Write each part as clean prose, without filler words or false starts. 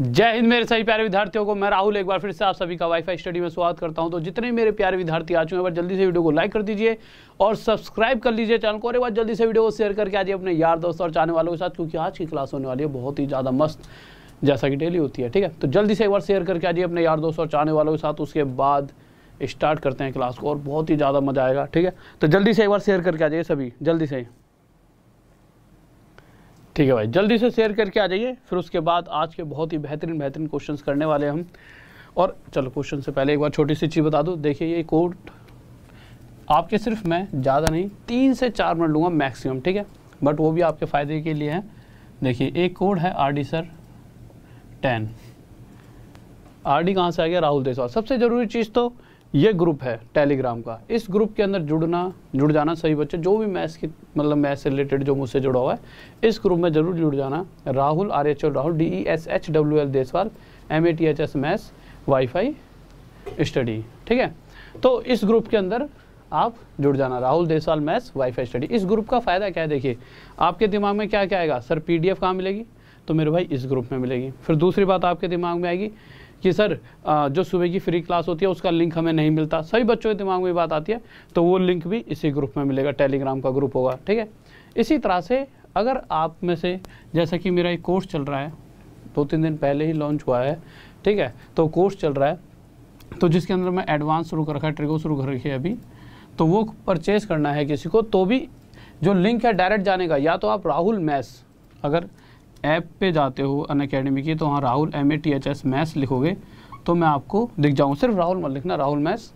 जय हिंद मेरे सभी प्यारे विद्यार्थियों को, मैं राहुल एक बार फिर से आप सभी का वाईफाई स्टडी में स्वागत करता हूं। तो जितने मेरे प्यारे विद्यार्थी आ चुके हैं, जल्दी से वीडियो को लाइक कर दीजिए और सब्सक्राइब कर लीजिए चैनल को, और एक बार जल्दी से वीडियो को शेयर करके आइए अपने यार दोस्तों और चाहने वालों के साथ, क्योंकि आज की क्लास होने वाली है बहुत ही ज़्यादा मस्त, जैसा कि डेली होती है। ठीक है, तो जल्दी से एक बार शेयर करके आइए अपने यार दोस्तों और चाहने वालों के साथ। उसके बाद स्टार्ट करते हैं क्लास को और बहुत ही ज़्यादा मजा आएगा। ठीक है, तो जल्दी से एक बार शेयर करके आ जाइए सभी, जल्दी से। ठीक है भाई, जल्दी से शेयर करके आ जाइए। फिर उसके बाद आज के बहुत ही बेहतरीन क्वेश्चंस करने वाले हैं हम। और चलो क्वेश्चन से पहले एक बार छोटी सी चीज़ बता दूं। देखिए, ये कोड आपके सिर्फ मैं ज़्यादा नहीं 3 से 4 मिनट लूँगा मैक्सिमम। ठीक है, बट वो भी आपके फ़ायदे के लिए है। देखिए, एक कोड है RD सर 10। RD कहाँ से आ गया? राहुल देसवाल। सबसे ज़रूरी चीज़ तो ये ग्रुप है टेलीग्राम का। इस ग्रुप के अंदर जुड़ जाना सभी बच्चे, जो भी मैथ्स की मतलब मैथ्स से रिलेटेड जो मुझसे जुड़ा हुआ है, इस ग्रुप में जरूर जुड़ जाना। Rahul RHL Rahul DESHWL Deswal MATHS maths wifi study. ठीक है, तो इस ग्रुप के अंदर आप जुड़ जाना, Rahul Deswal maths wifi study. इस ग्रुप का फ़ायदा क्या है? देखिए, आपके दिमाग में क्या क्या आएगा? सर PDF कहाँ मिलेगी? तो मेरे भाई इस ग्रुप में मिलेगी। फिर दूसरी बात आपके दिमाग में आएगी कि सर जो सुबह की फ्री क्लास होती है उसका लिंक हमें नहीं मिलता। सभी बच्चों के दिमाग में बात आती है, तो वो लिंक भी इसी ग्रुप में मिलेगा, टेलीग्राम का ग्रुप होगा। ठीक है, इसी तरह से अगर आप में से, जैसा कि मेरा एक कोर्स चल रहा है, 2-3 दिन पहले ही लॉन्च हुआ है। ठीक है, तो कोर्स चल रहा है, तो जिसके अंदर मैं एडवांस शुरू कर रखा है, ट्रिको शुरू कर रखी है अभी, तो वो परचेज़ करना है किसी को, तो भी जो लिंक है डायरेक्ट जाने का, या तो आप राहुल मैथ्स अगर ऐप पे जाते हो अनअकैडमी की, तो वहाँ राहुल MATHS मैथ्स लिखोगे तो मैं आपको दिख जाऊँ। सिर्फ राहुल मत लिखना, राहुल मैथ्स।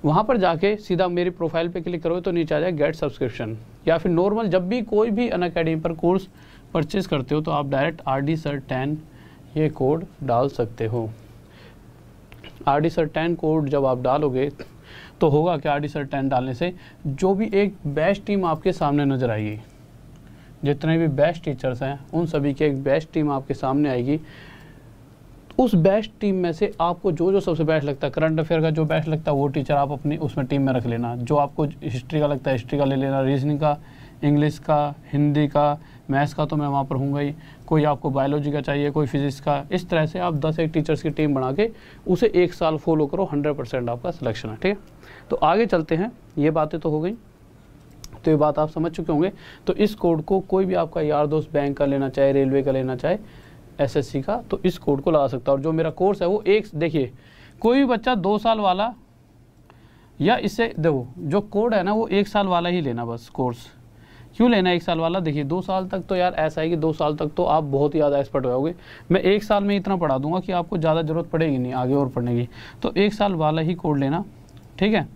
वहाँ पर जाके सीधा मेरी प्रोफाइल पे क्लिक करोगे तो नीचे आ जाए गेट सब्सक्रिप्शन, या फिर नॉर्मल जब भी कोई भी अनअकैडमी पर कोर्स परचेज करते हो तो आप डायरेक्ट RD सर 10 ये कोड डाल सकते हो। RD सर 10 कोड जब आप डालोगे तो होगा कि RD सर 10 डालने से जो भी एक बेस्ट टीम आपके सामने नज़र आएगी, जितने भी बेस्ट टीचर्स हैं उन सभी की एक बेस्ट टीम आपके सामने आएगी। उस बेस्ट टीम में से आपको जो सबसे बेस्ट लगता है, करंट अफेयर का जो बेस्ट लगता है वो टीचर आप अपनी उसमें टीम में रख लेना। जो आपको हिस्ट्री का लगता है हिस्ट्री का ले लेना, रीजनिंग का, इंग्लिश का, हिंदी का, मैथ्स का तो मैं वहाँ पर हूँगा ही। कोई आपको बायोलॉजी का चाहिए, कोई फिजिक्स का, इस तरह से आप 10 एक टीचर्स की टीम बना के उसे 1 साल फॉलो करो, 100% आपका सिलेक्शन है। ठीक है, तो आगे चलते हैं। ये बातें तो हो गई, तो ये बात आप समझ चुके होंगे। तो इस कोड को कोई भी आपका यार दोस्त बैंक का लेना चाहे, रेलवे का लेना चाहे, SSC का, तो इस कोड को लगा सकता है। और जो मेरा कोर्स है वो देखिए, कोई भी बच्चा 2 साल वाला या इससे देखो, जो कोड है ना वो 1 साल वाला ही लेना बस। कोर्स क्यों लेना है 1 साल वाला? देखिए, 2 साल तक तो यार ऐसा है कि 2 साल तक तो आप बहुत ही ज़्यादा एक्सपर्ट हो जाओगे। मैं 1 साल में इतना पढ़ा दूंगा कि आपको ज़्यादा ज़रूरत पड़ेगी नहीं आगे और पढ़ने की। तो 1 साल वाला ही कोड लेना। ठीक है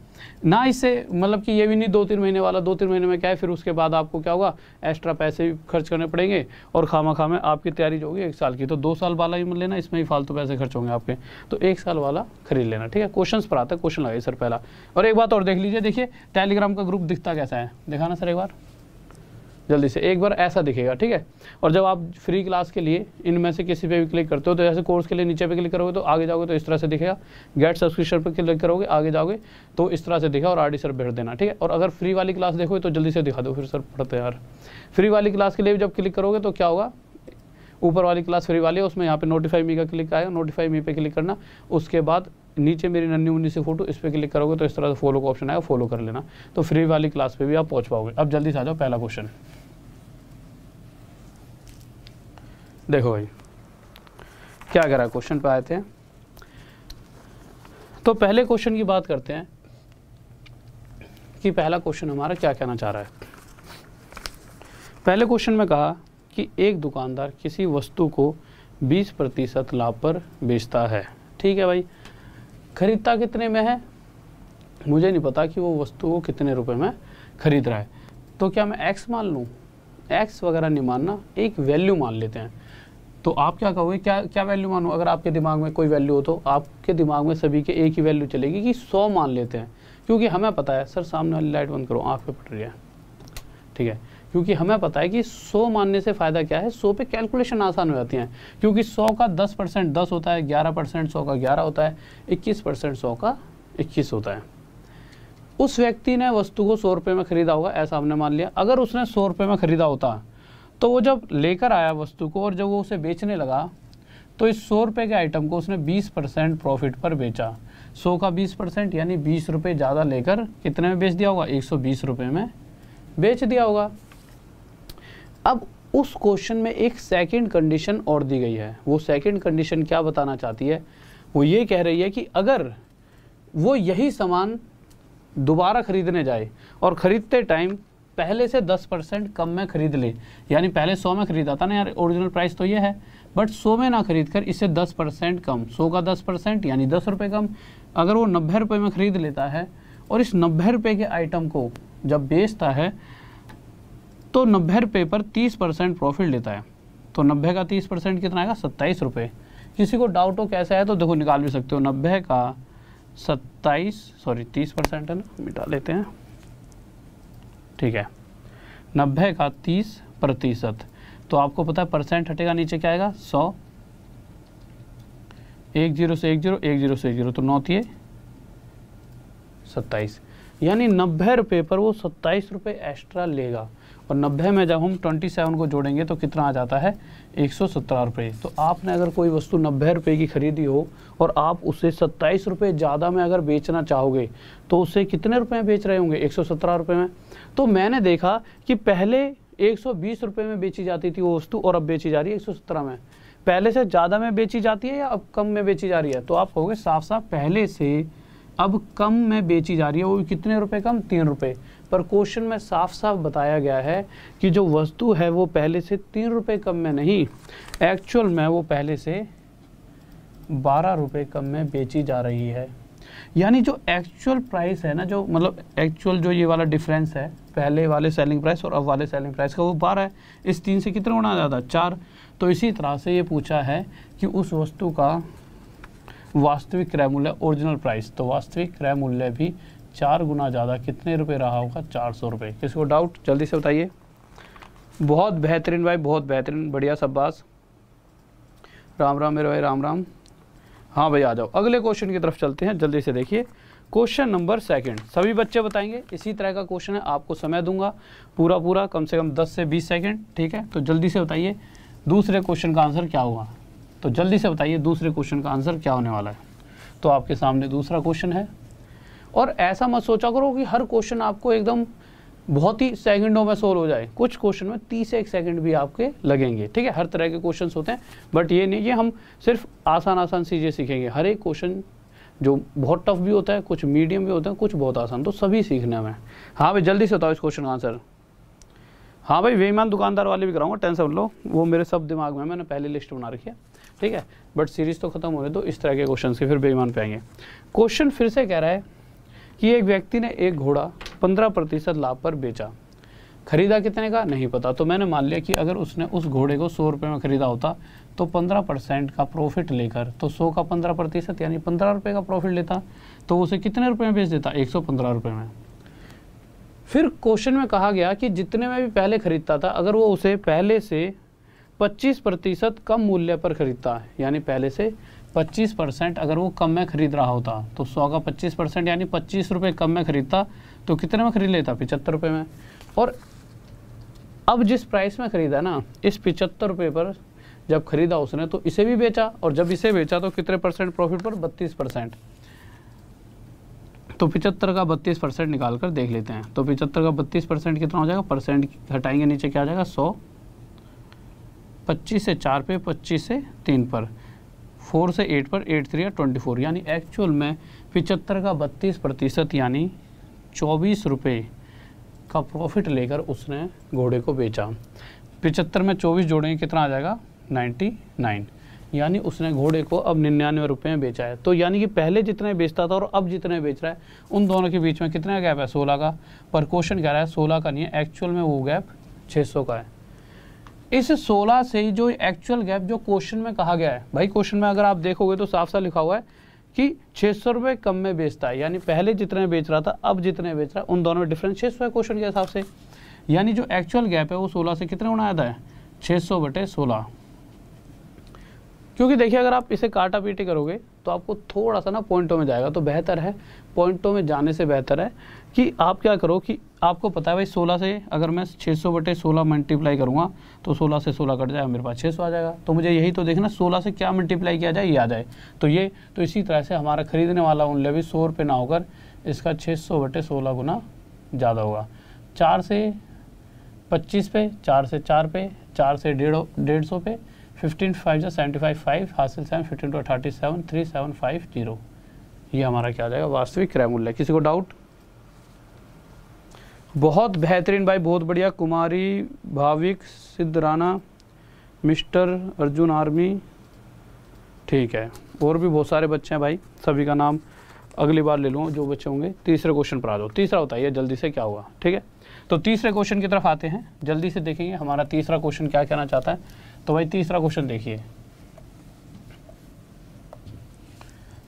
ना, इससे मतलब कि ये भी नहीं 2-3 महीने वाला। 2-3 महीने में क्या है, फिर उसके बाद आपको क्या होगा, एक्स्ट्रा पैसे भी खर्च करने पड़ेंगे और खामा में आपकी तैयारी जो होगी 1 साल की। तो 2 साल वाला ही मत लेना, इसमें ही फालतू पैसे खर्च होंगे आपके। तो 1 साल वाला खरीद लेना। ठीक है, क्वेश्चंस पर आता है, क्वेश्चन लगाइए सर पहला। और एक बात और देख लीजिए, देखिए टेलीग्राम का ग्रुप दिखता कैसा है, दिखाना सर एक बार जल्दी से। एक बार ऐसा दिखेगा। ठीक है, और जब आप फ्री क्लास के लिए इनमें से किसी पे भी क्लिक करते हो, तो जैसे कोर्स के लिए नीचे पे क्लिक करोगे तो आगे जाओगे तो इस तरह से दिखेगा। गेट सब्सक्रिप्शन पर क्लिक करोगे, आगे जाओगे तो इस तरह से दिखेगा, और RD सर भेज देना। ठीक है, और अगर फ्री वाली क्लास देखोगे तो जल्दी से दिखा दो, फिर सर पढ़ते यार। फ्री वाली क्लास के लिए जब क्लिक करोगे तो क्या होगा, ऊपर वाली क्लास फ्री वाली है, उसमें यहाँ पे नोटिफाई मी का क्लिक आएगा, नोटिफाई मी पे क्लिक करना। उसके बाद नीचे मेरी नन्ही मुन्नी सी फोटो, इस पर क्लिक करोगे तो इस तरह से फॉलो का ऑप्शन आएगा, फॉलो कर लेना। तो फ्री वाली क्लास पे भी आप पहुँच पाओगे। अब जल्दी से आ जाओ, पहला क्वेश्चन देखो भाई, क्या कह रहा है। क्वेश्चन पे आए थे, तो पहले क्वेश्चन की बात करते हैं कि पहला क्वेश्चन हमारा क्या कहना चाह रहा है। पहले क्वेश्चन में कहा कि एक दुकानदार किसी वस्तु को 20% लाभ पर बेचता है। ठीक है भाई, खरीदता कितने में है मुझे नहीं पता कि वो वस्तु को कितने रुपए में खरीद रहा है। तो क्या मैं X मान लूँ? X वगैरह नहीं मानना, एक वैल्यू मान लेते हैं। तो आप क्या कहोगे, क्या वैल्यू मानो? अगर आपके दिमाग में कोई वैल्यू हो तो आपके दिमाग में सभी के एक ही वैल्यू चलेगी कि 100 मान लेते हैं, क्योंकि हमें पता है। सर सामने वाली लाइट बंद करो, आँख पे पड़ रही है। ठीक है, क्योंकि हमें पता है कि 100 मानने से फ़ायदा क्या है, 100 पे कैलकुलेशन आसान हो जाती है। क्योंकि 100 का 10% 10 होता है, 11% 100 का 11 होता है, 21% 100 का 21 होता है। उस व्यक्ति ने वस्तु को 100 रुपये में खरीदा होगा, ऐसा हमने मान लिया। अगर उसने 100 रुपये में खरीदा होता तो वो जब लेकर आया वस्तु को और जब वो उसे बेचने लगा तो इस 100 रुपये के आइटम को उसने 20% प्रॉफिट पर बेचा। 100 का 20% यानी 20 रुपये ज़्यादा लेकर कितने में बेच दिया होगा, 120 रुपये में बेच दिया होगा। अब उस क्वेश्चन में एक सेकंड कंडीशन और दी गई है। वो सेकंड कंडीशन क्या बताना चाहती है, वो ये कह रही है कि अगर वो यही सामान दोबारा खरीदने जाए और ख़रीदते टाइम पहले से 10% कम में खरीद ले, यानी पहले 100 में खरीदा था ना यार, ओरिजिनल प्राइस तो ये है, बट 100 में ना खरीद कर इसे 10% कम, 100 का 10% यानी 10 रुपये कम, अगर वो 90 रुपये में ख़रीद लेता है और इस 90 रुपये के आइटम को जब बेचता है तो 90 रुपये पर 30% प्रॉफिट लेता है। तो 90 का 30% कितना आएगा, 27 रुपये। किसी को डाउट हो कैसा है तो देखो निकाल भी सकते हो, 90 का 30% है ना, मिटा लेते हैं, ठीक है, 90 का 30%, तो आपको पता है परसेंट हटेगा नीचे क्या आएगा, 100, 1 0 से 1 0, 1 0 से 1 0, तो 9 तिये 27, यानी 90 रुपये पर वो 27 रुपये एक्स्ट्रा लेगा। और 90 में जब हम 27 को जोड़ेंगे तो कितना आ जाता है, 117 रुपये। तो आपने अगर कोई वस्तु 90 रुपये की खरीदी हो और आप उसे 27 रुपये ज़्यादा में अगर बेचना चाहोगे तो उसे कितने रुपए में बेच रहे होंगे, 117 रुपये में। तो मैंने देखा कि पहले 120 रुपये में बेची जाती थी वो वस्तु और अब बेची जा रही है 117 में। पहले से ज़्यादा में बेची जाती है या अब कम में बेची जा रही है, तो आप कहोगे साफ साफ पहले से अब कम में बेची जा रही है। वो कितने रुपए कम, 3 रुपये। पर क्वेश्चन में साफ साफ बताया गया है कि जो वस्तु है वो पहले से 3 रुपये कम में नहीं, एक्चुअल में वो पहले से 12 रुपये कम में बेची जा रही है। यानी जो एक्चुअल प्राइस है ना, जो मतलब एक्चुअल जो ये वाला डिफरेंस है पहले वाले सेलिंग प्राइस और अब वाले सेलिंग प्राइस का, वो 12 है। इस 3 से कितना गुना ज़्यादा, 4। तो इसी तरह से ये पूछा है कि उस वस्तु का वास्तविक क्रय मूल्य, ओरिजिनल प्राइस, तो वास्तविक क्रय मूल्य भी 4 गुना ज़्यादा कितने रुपए रहा होगा, 400 रुपये। किसी को डाउट जल्दी से बताइए। बहुत बेहतरीन भाई, बहुत बेहतरीन, बढ़िया शाबाश। राम राम मेरे भाई, राम राम। हाँ भाई आ जाओ, अगले क्वेश्चन की तरफ चलते हैं, जल्दी से देखिए। क्वेश्चन नंबर 2, सभी बच्चे बताएंगे। इसी तरह का क्वेश्चन है, आपको समय दूंगा पूरा कम से कम 10 से 20 सेकंड, ठीक है। तो जल्दी से बताइए दूसरे क्वेश्चन का आंसर क्या होगा, तो जल्दी से बताइए दूसरे क्वेश्चन का आंसर क्या होने वाला है। तो आपके सामने दूसरा क्वेश्चन है, और ऐसा मत सोचा करो कि हर क्वेश्चन आपको एकदम बहुत ही सेकंडों में सोल्व हो जाए। कुछ क्वेश्चन में 31 सेकंड भी आपके लगेंगे, ठीक है। हर तरह के क्वेश्चंस होते हैं, बट ये नहीं कि हम सिर्फ आसान चीज़ें सीखेंगे। हर एक क्वेश्चन जो बहुत टफ भी होता है, कुछ मीडियम भी होता है, कुछ बहुत आसान, तो सभी सीखने में। हाँ भाई जल्दी से बताओ इस क्वेश्चन का आंसर। हाँ भाई बेईमान दुकानदार वाले भी कराऊंगा, टेंशन लो, वो मेरे सब दिमाग में, मैंने पहले लिस्ट बना रखी है, ठीक है। बट सीरीज़ तो खत्म होने दो, इस तरह के क्वेश्चन के फिर बेईमान पे आएंगे। क्वेश्चन फिर से कह रहा है कि एक व्यक्ति ने एक घोड़ा 15% लाभ पर बेचा, खरीदा कितने का नहीं पता। तो मैंने मान लिया कि अगर उसने उस घोड़े को 100 रुपये में खरीदा होता तो 15% का प्रॉफिट लेकर, तो 100 का 15% यानी 15 रुपये का प्रॉफिट लेता, तो उसे कितने रुपये में बेच देता, 115 रुपये में। फिर क्वेश्चन में कहा गया कि जितने में भी पहले खरीदता था, अगर वो उसे पहले से 25% कम मूल्य पर खरीदता, यानी पहले से 25% अगर वो कम में खरीद रहा होता, तो 100 का 25% यानी 25 रुपये कम में खरीदता, तो कितने में खरीद लेता, 75 रुपये में। और अब जिस प्राइस में खरीदा ना, इस 75 रुपये पर जब खरीदा उसने, तो इसे भी बेचा, और जब इसे बेचा तो कितने परसेंट प्रॉफिट पर, 32%। तो 75 का 32% निकाल कर देख लेते हैं। तो 75 का 32% कितना हो जाएगा, परसेंट हटाएंगे नीचे क्या आ जाएगा, 100, 25 से 4 पे, 25 से 3 पर, 4 से 8 पर, 8 3 24, यानी एक्चुअल में 75 का 32% यानी 24 रुपये का प्रॉफिट लेकर उसने घोड़े को बेचा। 75 में 24 जोड़ेंगे कितना आ जाएगा, 99, यानी उसने घोड़े को अब 99 रुपये में बेचा है। तो यानी कि पहले जितने बेचता था और अब जितने बेच रहा है, उन दोनों के बीच में कितना गैप है, 16 का। पर क्वेश्चन कह रहा है 16 का नहीं है, एक्चुअल में वो गैप 600 का है। इस 16 से ही जो एक्चुअल गैप जो क्वेश्चन में कहा गया है, भाई क्वेश्चन में अगर आप देखोगे तो साफ साफ लिखा हुआ है कि 600 रुपये कम में बेचता है, यानी पहले जितने बेच रहा था अब जितने बेच रहा है, उन दोनों में डिफरेंस 600 है क्वेश्चन के हिसाब से। यानी जो एक्चुअल गैप है वो 16 से कितने गुना आता है, 600/16। क्योंकि देखिए अगर आप इसे काटा पीटी करोगे तो आपको थोड़ा सा ना पॉइंटों में जाएगा, तो बेहतर है पॉइंटों में जाने से बेहतर है कि आप क्या करो कि आपको पता है भाई 16 से अगर मैं 600/16 मल्टीप्लाई करूँगा तो 16 से 16 कट जाएगा, मेरे पास 600 आ जाएगा। तो मुझे यही तो देखना 16 से क्या मल्टीप्लाई किया जाए ये आ जाए। तो इसी तरह से हमारा खरीदने वाला मूल्य भी 100 रुपये ना होकर इसका 600/16 गुना ज़्यादा होगा। 4 से 25 पे, 4 से 4 पे, 4 से 150 पे, 15 5 से 75 5 हासिल 7 15 to 37 3750 ये हमारा क्या आ जाएगा वास्तविक क्रय मूल्य। किसी को डाउट? बहुत बेहतरीन भाई, बहुत बढ़िया। कुमारी, भाविक, सिद्ध राणा, मिस्टर अर्जुन आर्मी, ठीक है, और भी बहुत सारे बच्चे हैं भाई, सभी का नाम अगली बार ले लूँगा जो बच्चे होंगे। तीसरे क्वेश्चन पर आ जाओ। तीसरा बताइए जल्दी से क्या हुआ, ठीक है। तो तीसरे क्वेश्चन की तरफ आते हैं, जल्दी से देखेंगे हमारा तीसरा क्वेश्चन क्या कहना चाहता है। तो भाई तीसरा क्वेश्चन देखिए,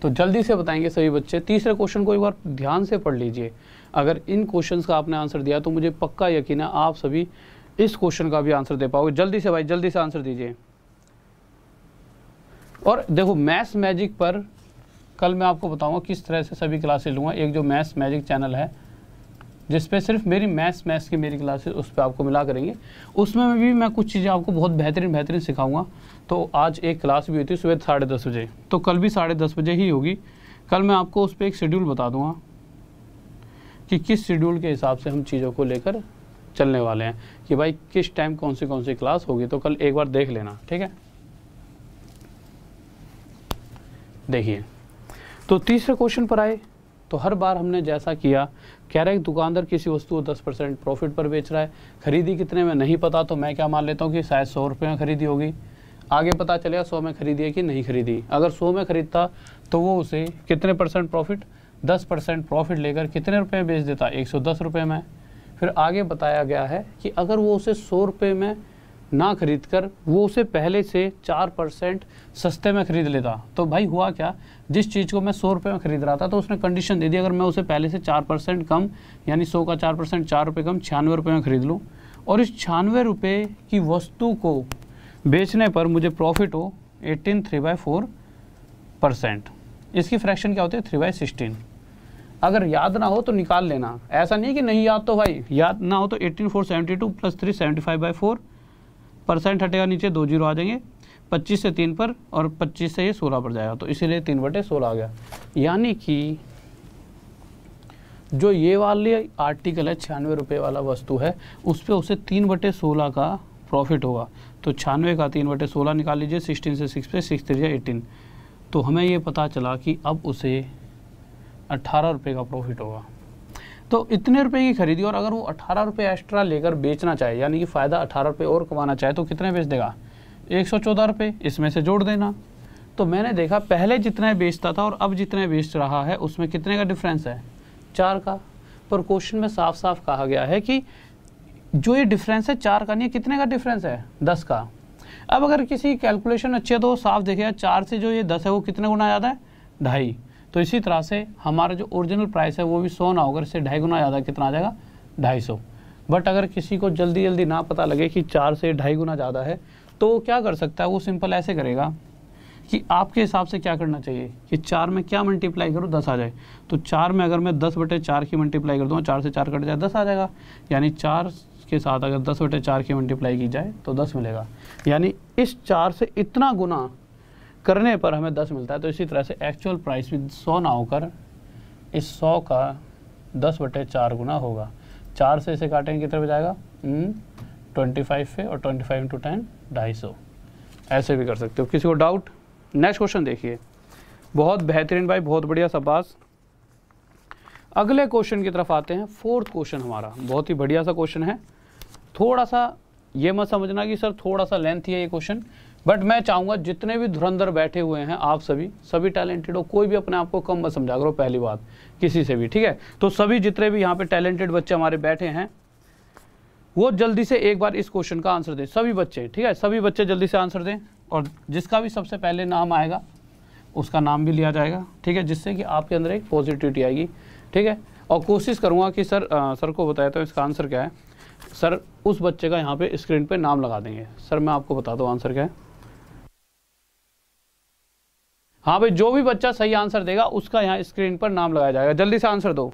तो जल्दी से बताएंगे सभी बच्चे। तीसरे क्वेश्चन को एक बार ध्यान से पढ़ लीजिए। अगर इन क्वेश्चंस का आपने आंसर दिया तो मुझे पक्का यकीन है आप सभी इस क्वेश्चन का भी आंसर दे पाओगे। जल्दी से भाई, जल्दी से आंसर दीजिए। और देखो मैथ्स मैजिक पर कल मैं आपको बताऊंगा किस तरह से सभी क्लासेस लूँगा। एक जो मैथ्स मैजिक चैनल है जिसपे सिर्फ मेरी मैथ्स की मेरी क्लासेस उस पर आपको मिला करेंगे, उसमें भी मैं कुछ चीज़ें आपको बहुत बेहतरीन सिखाऊंगा। तो आज एक क्लास भी हुई थी सुबह 10:30 बजे, तो कल भी 10:30 बजे ही होगी। कल मैं आपको उस पर एक शेड्यूल बता दूंगा कि किस शेड्यूल के हिसाब से हम चीज़ों को लेकर चलने वाले हैं, कि भाई किस टाइम कौन सी क्लास होगी। तो कल एक बार देख लेना, ठीक है। देखिए तो तीसरे क्वेश्चन पर आए तो हर बार हमने जैसा किया, कह रहा है दुकानदार किसी वस्तु को 10% प्रॉफिट पर बेच रहा है, खरीदी कितने में नहीं पता, तो मैं क्या मान लेता हूँ कि शायद 100 रुपये में खरीदी होगी। आगे पता चलेगा 100 में खरीदी है कि नहीं खरीदी। अगर 100 में खरीदता तो वो उसे कितने % प्रॉफिट, 10% प्रॉफिट लेकर कितने रुपये में बेच देता, 110 रुपये में। फिर आगे बताया गया है कि अगर वो उसे 100 रुपये में ना खरीद कर वो उसे पहले से 4% सस्ते में खरीद लेता, तो भाई हुआ क्या, जिस चीज़ को मैं 100 रुपये में खरीद रहा था तो उसने कंडीशन दे दी अगर मैं उसे पहले से 4% कम, यानी 100 का 4%, 4 रुपये कम, 96 रुपये में खरीद लूँ, और इस 96 रुपये की वस्तु को बेचने पर मुझे प्रॉफिट हो 18 3/4%। इसकी फ्रैक्शन क्या होती है, 3/16। अगर याद ना हो तो निकाल लेना, ऐसा नहीं कि नहीं याद, तो भाई याद ना हो तो 18 472 + 3 75/4 % हटेगा, नीचे 2 जीरो आ जाएंगे, 25 से 3 पर और 25 से ये 16 पर जाएगा, तो इसीलिए 3/16 आ गया। यानी कि जो ये वाली आर्टिकल है 96 रुपये वाला वस्तु है उस पर उसे 3/16 का प्रॉफिट होगा। तो 96 का 3/16 निकाल लीजिए, 16 से 6 पे 6 3 18, तो हमें ये पता चला कि अब उसे 18 रुपये का प्रॉफिट होगा। तो इतने रुपए की खरीदी, और अगर वो 18 रुपये एक्स्ट्रा लेकर बेचना चाहे, यानी कि फ़ायदा 18 रुपये और कमाना चाहे, तो कितने बेच देगा, 114 रुपये, इसमें से जोड़ देना। तो मैंने देखा पहले जितने बेचता था और अब जितने बेच रहा है उसमें कितने का डिफरेंस है, 4 का। पर क्वेश्चन में साफ साफ कहा गया है कि जो ये डिफरेंस है 4 का नहीं, कितने का डिफरेंस है, 10 का। अब अगर किसी कैलकुलेशन अच्छी है तो साफ देखेगा 4 से जो ये 10 है वो कितने गुना ज़्यादा है, 2.5। तो इसी तरह से हमारा जो ओरिजिनल प्राइस है वो भी 100 ना होकर इससे 2.5 गुना ज़्यादा, कितना आ जाएगा, 250। बट अगर किसी को जल्दी ना पता लगे कि 4 से 2.5 गुना ज़्यादा है तो क्या कर सकता है, वो सिंपल ऐसे करेगा कि आपके हिसाब से क्या करना चाहिए कि 4 में क्या मल्टीप्लाई करो 10 आ जाए। तो 4 में अगर मैं 10/4 की मल्टीप्लाई कर दूँगा, 4 से 4 कट जाए 10 आ जाएगा, यानी 4 के साथ अगर 10/4 की मल्टीप्लाई की जाए तो 10 मिलेगा। यानी इस 4 से इतना गुना करने पर हमें 10 मिलता है। तो इसी तरह से एक्चुअल प्राइस भी 100 ना होकर इस 100 का 10/4 गुना होगा। 4 से इसे काटेंगे कितने पे जाएगा, 25 पे, और 25 × 10 250। ऐसे भी कर सकते हो। किसी को डाउट? नेक्स्ट क्वेश्चन देखिए, बहुत बेहतरीन भाई, बहुत बढ़िया, शाबाश। अगले क्वेश्चन की तरफ आते हैं। 4th क्वेश्चन हमारा बहुत ही बढ़िया सा क्वेश्चन है। थोड़ा सा ये मत समझना कि सर थोड़ा सा लेंथ है ये क्वेश्चन, बट मैं चाहूँगा जितने भी धुरंधर बैठे हुए हैं आप सभी टैलेंटेड हो, कोई भी अपने आप को कम मत समझा करो, पहली बात किसी से भी, ठीक है। तो सभी जितने भी यहाँ पे टैलेंटेड बच्चे हमारे बैठे हैं वो जल्दी से एक बार इस क्वेश्चन का आंसर दें, सभी बच्चे, ठीक है, सभी बच्चे जल्दी से आंसर दें, और जिसका भी सबसे पहले नाम आएगा उसका नाम भी लिया जाएगा, ठीक है, जिससे कि आपके अंदर एक पॉजिटिविटी आएगी, ठीक है। और कोशिश करूँगा कि सर को बताया तो इसका आंसर क्या है, सर उस बच्चे का यहाँ पे स्क्रीन पे नाम लगा देंगे। सर मैं आपको बता दूँ आंसर क्या है। हाँ भाई, जो भी बच्चा सही आंसर देगा उसका यहाँ स्क्रीन पर नाम लगाया जाएगा। जल्दी से आंसर दो,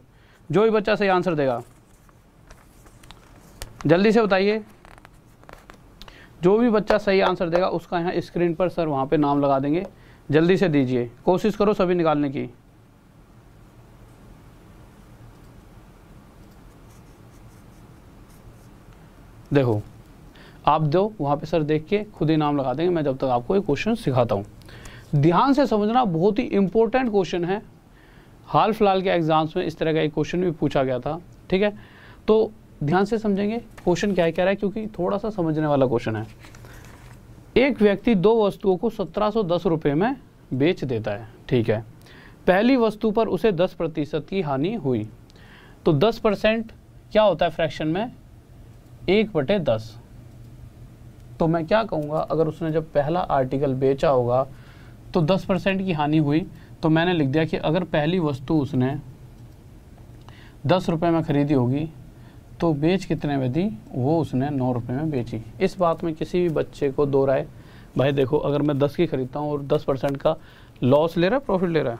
जो भी बच्चा सही आंसर देगा जल्दी से बताइए। जो भी बच्चा सही आंसर देगा उसका यहाँ स्क्रीन पर सर वहाँ पे नाम लगा देंगे। जल्दी से दीजिए, कोशिश करो सभी निकालने की। देखो आप दो वहाँ पे सर, देख के खुद ही नाम लगा देंगे। मैं जब तक आपको एक क्वेश्चन सिखाता हूँ, ध्यान से समझना, बहुत ही इंपॉर्टेंट क्वेश्चन है। हाल फिलहाल के एग्जाम्स में इस तरह का एक क्वेश्चन भी पूछा गया था, ठीक है। तो ध्यान से समझेंगे क्वेश्चन क्या है, कह रहा है, क्योंकि थोड़ा सा समझने वाला क्वेश्चन है। एक व्यक्ति दो वस्तुओं को 1710 रुपये में बेच देता है, ठीक है। पहली वस्तु पर उसे 10% की हानि हुई। तो 10% क्या होता है फ्रैक्शन में, 1/10। तो मैं क्या कहूँगा, अगर उसने जब पहला आर्टिकल बेचा होगा तो 10% की हानि हुई, तो मैंने लिख दिया कि अगर पहली वस्तु उसने 10 रुपये में ख़रीदी होगी तो बेच कितने में दी, वो उसने 9 रुपये में बेची। इस बात में किसी भी बच्चे को दो राय, भाई देखो अगर मैं 10 की ख़रीदता हूँ और 10% का लॉस ले रहा है, प्रॉफिट ले रहा है,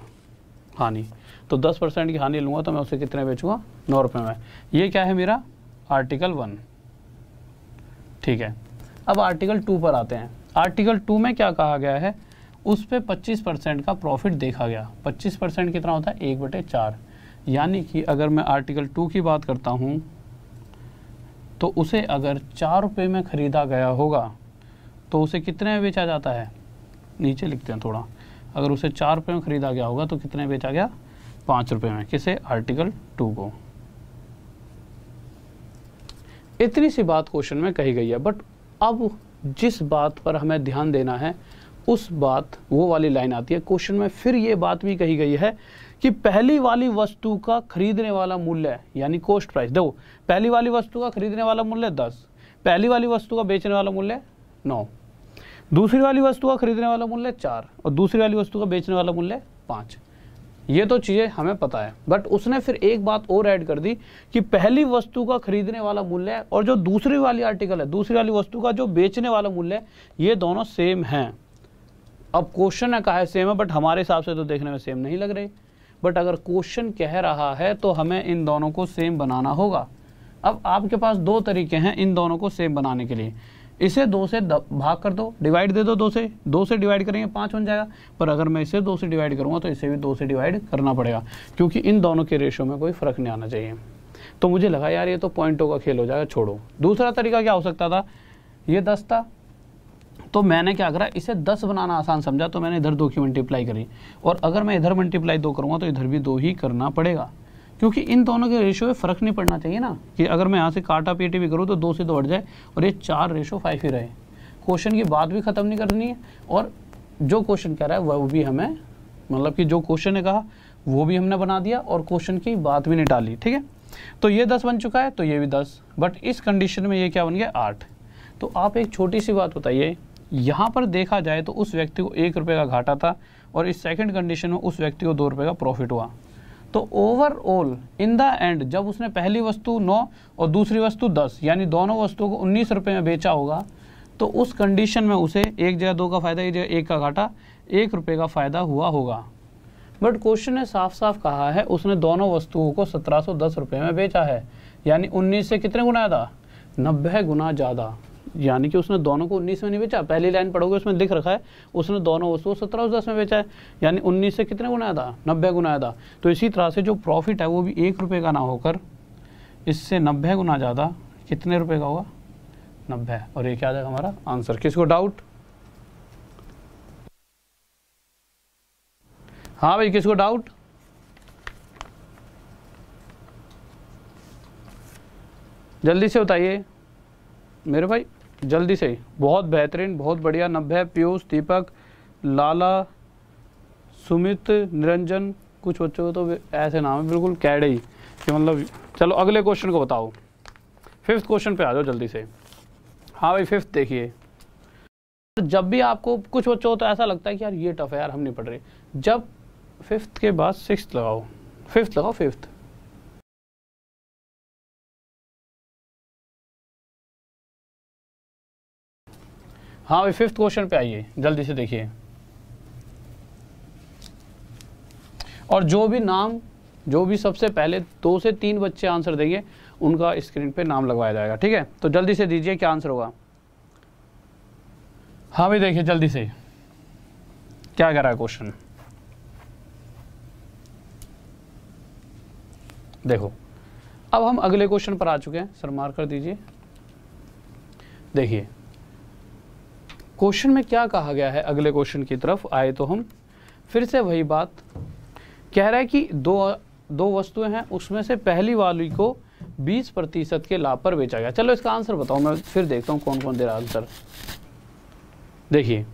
हानि, तो 10% की हानि लूँगा तो मैं उसे कितने बेचूँगा, 9 रुपये में। ये क्या है मेरा आर्टिकल 1, ठीक है। अब आर्टिकल 2 पर आते हैं। आर्टिकल 2 में क्या कहा गया है, उस पर 25% का प्रॉफिट देखा गया। 25% कितना होता है, 1/4। यानी कि अगर मैं आर्टिकल 2 की बात करता हूँ तो उसे अगर 4 रुपये में ख़रीदा गया होगा तो उसे कितने में बेचा जाता है, नीचे लिखते हैं थोड़ा। अगर उसे 4 रुपये में ख़रीदा गया होगा तो कितने बेचा गया, 5 रुपये में। किसे, आर्टिकल 2 को। इतनी सी बात क्वेश्चन में कही गई है। बट अब जिस बात पर हमें ध्यान देना है उस बात, वो वाली लाइन आती है क्वेश्चन में। फिर ये बात भी कही गई है कि पहली वाली वस्तु का खरीदने वाला मूल्य यानी कॉस्ट प्राइस, देखो पहली वाली वस्तु का खरीदने वाला मूल्य 10, पहली वाली वस्तु का बेचने वाला मूल्य 9, दूसरी वाली वस्तु का खरीदने वाला मूल्य 4 और दूसरी वाली वस्तु का बेचने वाला मूल्य 5। ये तो चीज़ें हमें पता है, बट उसने फिर एक बात और ऐड कर दी कि पहली वस्तु का खरीदने वाला मूल्य और जो दूसरी वाली आर्टिकल है, दूसरी वाली वस्तु का जो बेचने वाला मूल्य, ये दोनों सेम हैं। अब क्वेश्चन ने कहा है सेम है, बट हमारे हिसाब से तो देखने में सेम नहीं लग रहे। बट अगर क्वेश्चन कह रहा है तो हमें इन दोनों को सेम बनाना होगा। अब आपके पास दो तरीके हैं इन दोनों को सेम बनाने के लिए। इसे 2 से भाग कर दो, डिवाइड दे दो 2 से, 2 से डिवाइड करेंगे 5 बन जाएगा। पर अगर मैं इसे 2 से डिवाइड करूँगा तो इसे भी 2 से डिवाइड करना पड़ेगा, क्योंकि इन दोनों के रेशो में कोई फ़र्क नहीं आना चाहिए। तो मुझे लगा यार ये तो पॉइंटों का खेल हो जाएगा, छोड़ो। दूसरा तरीका क्या हो सकता था, ये 10 था तो मैंने क्या करा, इसे 10 बनाना आसान समझा तो मैंने इधर 2 की मल्टीप्लाई करी। और अगर मैं इधर मल्टीप्लाई 2 करूँगा तो इधर भी 2 ही करना पड़ेगा, क्योंकि इन दोनों के रेशो में फ़र्क नहीं पड़ना चाहिए ना, कि अगर मैं यहाँ से काटा पीटी भी करूँ तो 2 से 2 हट जाए और ये 4:5 ही रहे। क्वेश्चन की बात भी ख़त्म नहीं करनी है और जो क्वेश्चन कह रहा है वो भी हमें, मतलब कि जो क्वेश्चन ने कहा वो भी हमने बना दिया और क्वेश्चन की बात भी नहीं टाली, ठीक है। तो ये 10 बन चुका है, तो ये भी 10, बट इस कंडीशन में ये क्या बन गया, 8। तो आप एक छोटी सी बात बताइए, यहाँ पर देखा जाए तो उस व्यक्ति को 1 रुपये का घाटा था और इस सेकंड कंडीशन में उस व्यक्ति को 2 रुपये का प्रॉफिट हुआ। तो ओवरऑल इन द एंड जब उसने पहली वस्तु 9 और दूसरी वस्तु 10 यानी दोनों वस्तुओं को 19 रुपये में बेचा होगा, तो उस कंडीशन में उसे एक जगह 2 का फ़ायदा, एक जगह 1 का घाटा, 1 रुपये का फ़ायदा हुआ होगा। बट क्वेश्चन ने साफ साफ कहा है उसने दोनों वस्तुओं को 1710 रुपये में बेचा है, यानी 19 से कितने गुना ज़्यादा, 90 गुना ज़्यादा। यानी कि उसने दोनों को 19 में नहीं बेचा। पहली लाइन पढ़ोगे उसमें लिख रखा है उसने दोनों वस्तुओं 1710 में बेचा है, यानी 19 से कितने गुना ज़्यादा, 90 गुना ज़्यादा। तो इसी तरह से जो प्रॉफिट है वो भी 1 रुपये का ना होकर इससे 90 गुना ज़्यादा कितने रुपये का होगा, 90। और ये क्या आ जाएगा हमारा आंसर। किसको डाउट, हाँ भाई किसको डाउट, जल्दी से बताइए मेरे भाई, जल्दी से। बहुत बेहतरीन, बहुत बढ़िया। 90, पीयूष, दीपक, लाला, सुमित, निरंजन, कुछ बच्चों को तो ऐसे नाम है बिल्कुल कैडे ही कि मतलब। चलो अगले क्वेश्चन को बताओ, 5th क्वेश्चन पे आ जाओ जल्दी से। हाँ भाई 5th देखिए। जब भी आपको कुछ बच्चों को तो ऐसा लगता है कि यार ये टफ है यार हम नहीं पढ़ रहे, जब 5th के बाद 6th लगाओ, 5th लगाओ 5th। हाँ भाई 5th क्वेश्चन पे आइए जल्दी से देखिए। और जो भी सबसे पहले 2 से 3 बच्चे आंसर देंगे उनका स्क्रीन पे नाम लगवाया जाएगा, ठीक है। तो जल्दी से दीजिए क्या आंसर होगा। हाँ भाई देखिए जल्दी से क्या कह रहा है क्वेश्चन। देखो अब हम अगले क्वेश्चन पर आ चुके हैं। सर मार्क कर दीजिए। देखिए क्वेश्चन में क्या कहा गया है, अगले क्वेश्चन की तरफ आए तो हम फिर से वही बात कह रहा है कि दो वस्तुएं हैं, उसमें से पहली वाली को 20% के लाभ पर बेचा गया। चलो इसका आंसर बताओ, मैं फिर देखता हूं कौन कौन दे रहा आंसर। देखिए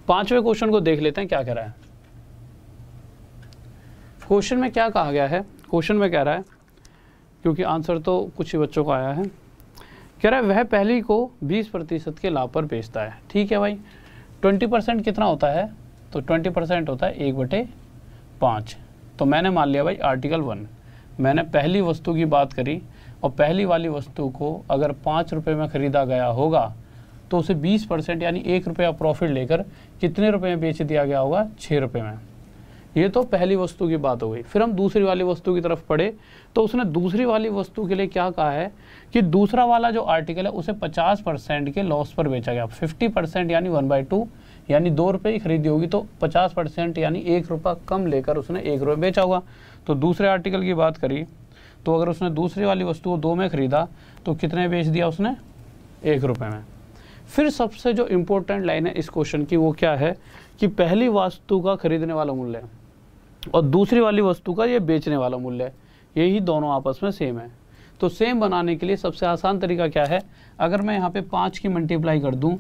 5वें क्वेश्चन को देख लेते हैं क्या कह रहा है। क्वेश्चन में क्या कहा गया है, क्वेश्चन में कह रहा है, क्योंकि आंसर तो कुछ ही बच्चों को आया है, कह रहा है वह पहली को 20% के लाभ पर बेचता है। ठीक है भाई, 20% कितना होता है, तो 20% होता है 1/5। तो मैंने मान लिया भाई आर्टिकल 1, मैंने पहली वस्तु की बात करी और पहली वाली वस्तु को अगर 5 रुपये में ख़रीदा गया होगा तो उसे 20% यानी 1 रुपया प्रॉफिट लेकर कितने रुपए में बेच दिया गया होगा, 6 रुपये में। ये तो पहली वस्तु की बात हो गई। फिर हम दूसरी वाली वस्तु की तरफ पढ़े तो उसने दूसरी वाली वस्तु के लिए क्या कहा है कि दूसरा वाला जो आर्टिकल है उसे 50% के लॉस पर बेचा गया। 50% यानी 1/2 यानी 2 रुपये की खरीदी होगी तो 50% यानी 1 रुपया कम लेकर उसने 1 रुपये बेचा होगा। तो दूसरे आर्टिकल की बात करी तो अगर उसने दूसरी वाली वस्तु को 2 में ख़रीदा तो कितने बेच दिया उसने, 1 रुपये में। फिर सबसे जो इम्पोर्टेंट लाइन है इस क्वेश्चन की वो क्या है कि पहली वस्तु का खरीदने वाला मूल्य है और दूसरी वाली वस्तु का ये बेचने वाला मूल्य है, यही दोनों आपस में सेम है। तो सेम बनाने के लिए सबसे आसान तरीका क्या है, अगर मैं यहाँ पे 5 की मल्टीप्लाई कर दूँ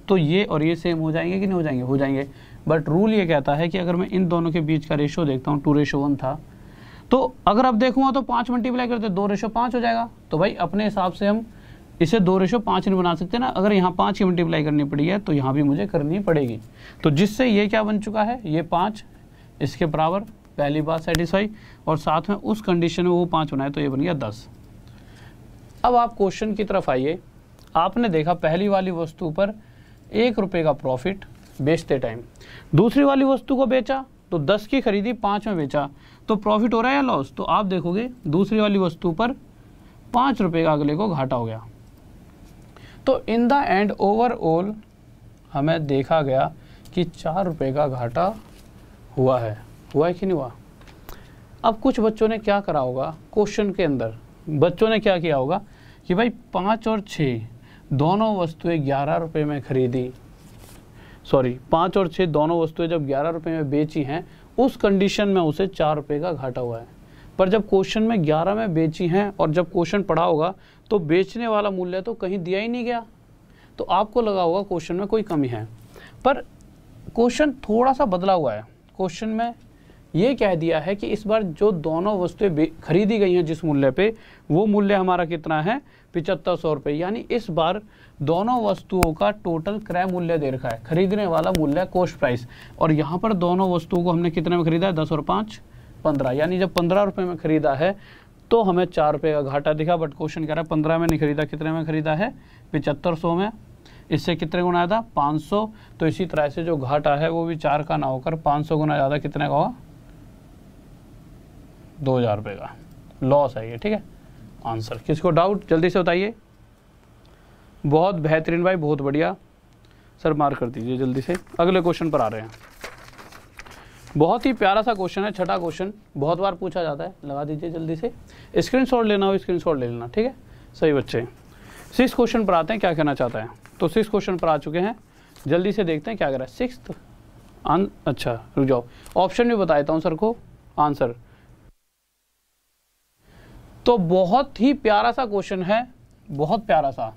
तो ये और ये सेम हो जाएंगे कि नहीं हो जाएंगे, हो जाएंगे। बट रूल ये कहता है कि अगर मैं इन दोनों के बीच का रेशो देखता हूँ 2:1 था, तो अगर अब देखूँगा तो 5 मल्टीप्लाई करते 2:5 हो जाएगा। तो भाई अपने हिसाब से हम इसे 2:5 नहीं बना सकते ना, अगर यहाँ 5 की मल्टीप्लाई करनी पड़ी है तो यहाँ भी मुझे करनी पड़ेगी। तो जिससे ये क्या बन चुका है, ये 5 इसके बराबर, पहली बात सेटिस्फाई, और साथ में उस कंडीशन में वो 5 बनाए तो ये बन गया 10। अब आप क्वेश्चन की तरफ आइए। आपने देखा पहली वाली वस्तु पर 1 रुपये का प्रॉफिट बेचते टाइम, दूसरी वाली वस्तु को बेचा तो 10 की खरीदी 5 में बेचा, तो प्रॉफिट हो रहा है या लॉस। तो आप देखोगे दूसरी वाली वस्तु पर 5 रुपये का अगले को घाटा हो गया। तो इन द एंड ओवरऑल हमें देखा गया कि 4 रुपये का घाटा हुआ है कि नहीं हुआ। अब कुछ बच्चों ने क्या करा होगा क्वेश्चन के अंदर, बच्चों ने क्या किया होगा कि भाई 5 और 6 दोनों वस्तुएं 11 रुपये में खरीदी, 5 और 6 दोनों वस्तुएं जब 11 रुपये में बेची हैं उस कंडीशन में उसे 4 रुपये का घाटा हुआ है। पर जब क्वेश्चन में 11 में बेची हैं और जब क्वेश्चन पढ़ा होगा तो बेचने वाला मूल्य तो कहीं दिया ही नहीं गया, तो आपको लगा होगा क्वेश्चन में कोई कमी है। पर क्वेश्चन थोड़ा सा बदला हुआ है। क्वेश्चन में ये कह दिया है कि इस बार जो दोनों वस्तुएं खरीदी गई हैं जिस मूल्य पे, वो मूल्य हमारा कितना है, 7500 रुपये। यानी इस बार दोनों वस्तुओं का टोटल क्रय मूल्य दे रखा है, खरीदने वाला मूल्य कॉस्ट प्राइस, और यहाँ पर दोनों वस्तुओं को हमने कितने में खरीदा है, 10 और 5 15। यानी जब 15 रुपये में खरीदा है तो हमें 4 रुपये का घाटा दिखा। बट क्वेश्चन कह रहा है 15 में नहीं खरीदा, कितने में खरीदा है, 7500 में। इससे कितने गुना आया था, 500। तो इसी तरह से जो घाटा है वो भी 4 का ना होकर 500 गुना ज़्यादा कितने का होगा, 2000 रुपये का लॉस है ये। ठीक है, आंसर किसको डाउट जल्दी से बताइए। बहुत बेहतरीन भाई, बहुत बढ़िया। सर मार्क कर दीजिए जल्दी से। अगले क्वेश्चन पर आ रहे हैं। बहुत ही प्यारा सा क्वेश्चन है, छठा क्वेश्चन, बहुत बार पूछा जाता है। लगा दीजिए जल्दी से, स्क्रीनशॉट लेना हो स्क्रीनशॉट ले लेना। ठीक है सही बच्चे। 6 क्वेश्चन पर आते हैं, क्या कहना चाहता है। तो 6 क्वेश्चन पर आ चुके हैं, जल्दी से देखते हैं क्या कर रहा है। 6th अच्छा रुक जाओ, ऑप्शन भी बता देता हूँ सर को आंसर। तो बहुत ही प्यारा सा क्वेश्चन है, बहुत प्यारा सा।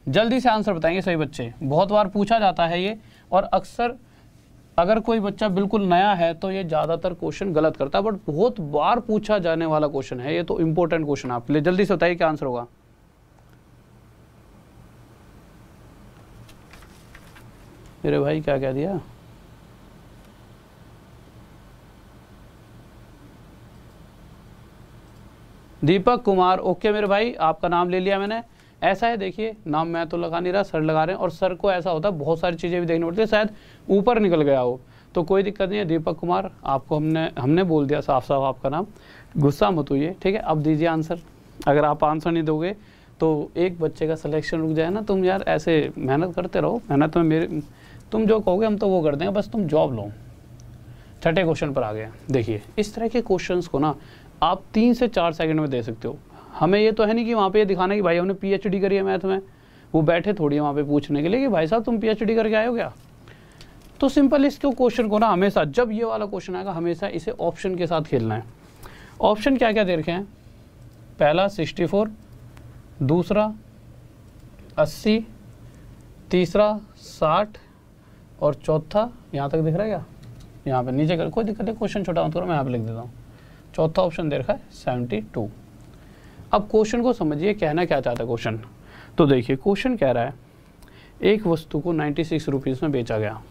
जल्दी से आंसर बताएंगे सही बच्चे। बहुत बार पूछा जाता है ये, और अक्सर अगर कोई बच्चा बिल्कुल नया है तो ये ज़्यादातर क्वेश्चन गलत करता है, बट बहुत बार पूछा जाने वाला क्वेश्चन है ये, तो इंपॉर्टेंट क्वेश्चन है आपके लिए। जल्दी से बताइए क्या आंसर होगा। मेरे भाई क्या कह दिया, दीपक कुमार। ओके मेरे भाई, आपका नाम ले लिया मैंने। ऐसा है, देखिए नाम मैं तो लगा नहीं रहा, सर लगा रहे हैं, और सर को ऐसा होता है बहुत सारी चीज़ें भी देखनी पड़ती है, शायद ऊपर निकल गया हो। तो कोई दिक्कत नहीं है दीपक कुमार, आपको हमने बोल दिया साफ साफ आपका नाम, गुस्सा मत होइए, ठीक है। अब दीजिए आंसर। अगर आप आंसर नहीं दोगे तो एक बच्चे का सिलेक्शन रुक जाए ना। तुम यार ऐसे मेहनत करते रहो, मेहनत में तुम जो कहोगे हम तो वो कर देंगे, बस तुम जॉब लो। छठे क्वेश्चन पर आ गया। देखिए इस तरह के क्वेश्चंस को ना आप 3 से 4 सेकंड में दे सकते हो। हमें ये तो है नहीं कि वहाँ पे ये दिखाना कि भाई हमने PhD करी है मैथ में, वो बैठे थोड़ी है वहाँ पे पूछने के लिए कि भाई साहब तुम PhD करके आए हो क्या। तो सिंपल इसको क्वेश्चन को ना हमेशा जब ये वाला क्वेश्चन आएगा हमेशा इसे ऑप्शन के साथ खेलना है। ऑप्शन क्या क्या दे रखे हैं, पहला 64, दूसरा 80, तीसरा 60 और चौथा यहाँ तक दिख रहा है क्या, यहाँ पे नीचे कर, कोई दिक्कत नहीं, क्वेश्चन छोटा मत करो, मैं यहाँ पे लिख देता हूँ। चौथा ऑप्शन दे रखा है 72। अब क्वेश्चन को समझिए कहना क्या चाहता है क्वेश्चन। तो देखिए क्वेश्चन कह रहा है एक वस्तु को 96 रुपीज़ में बेचा गया,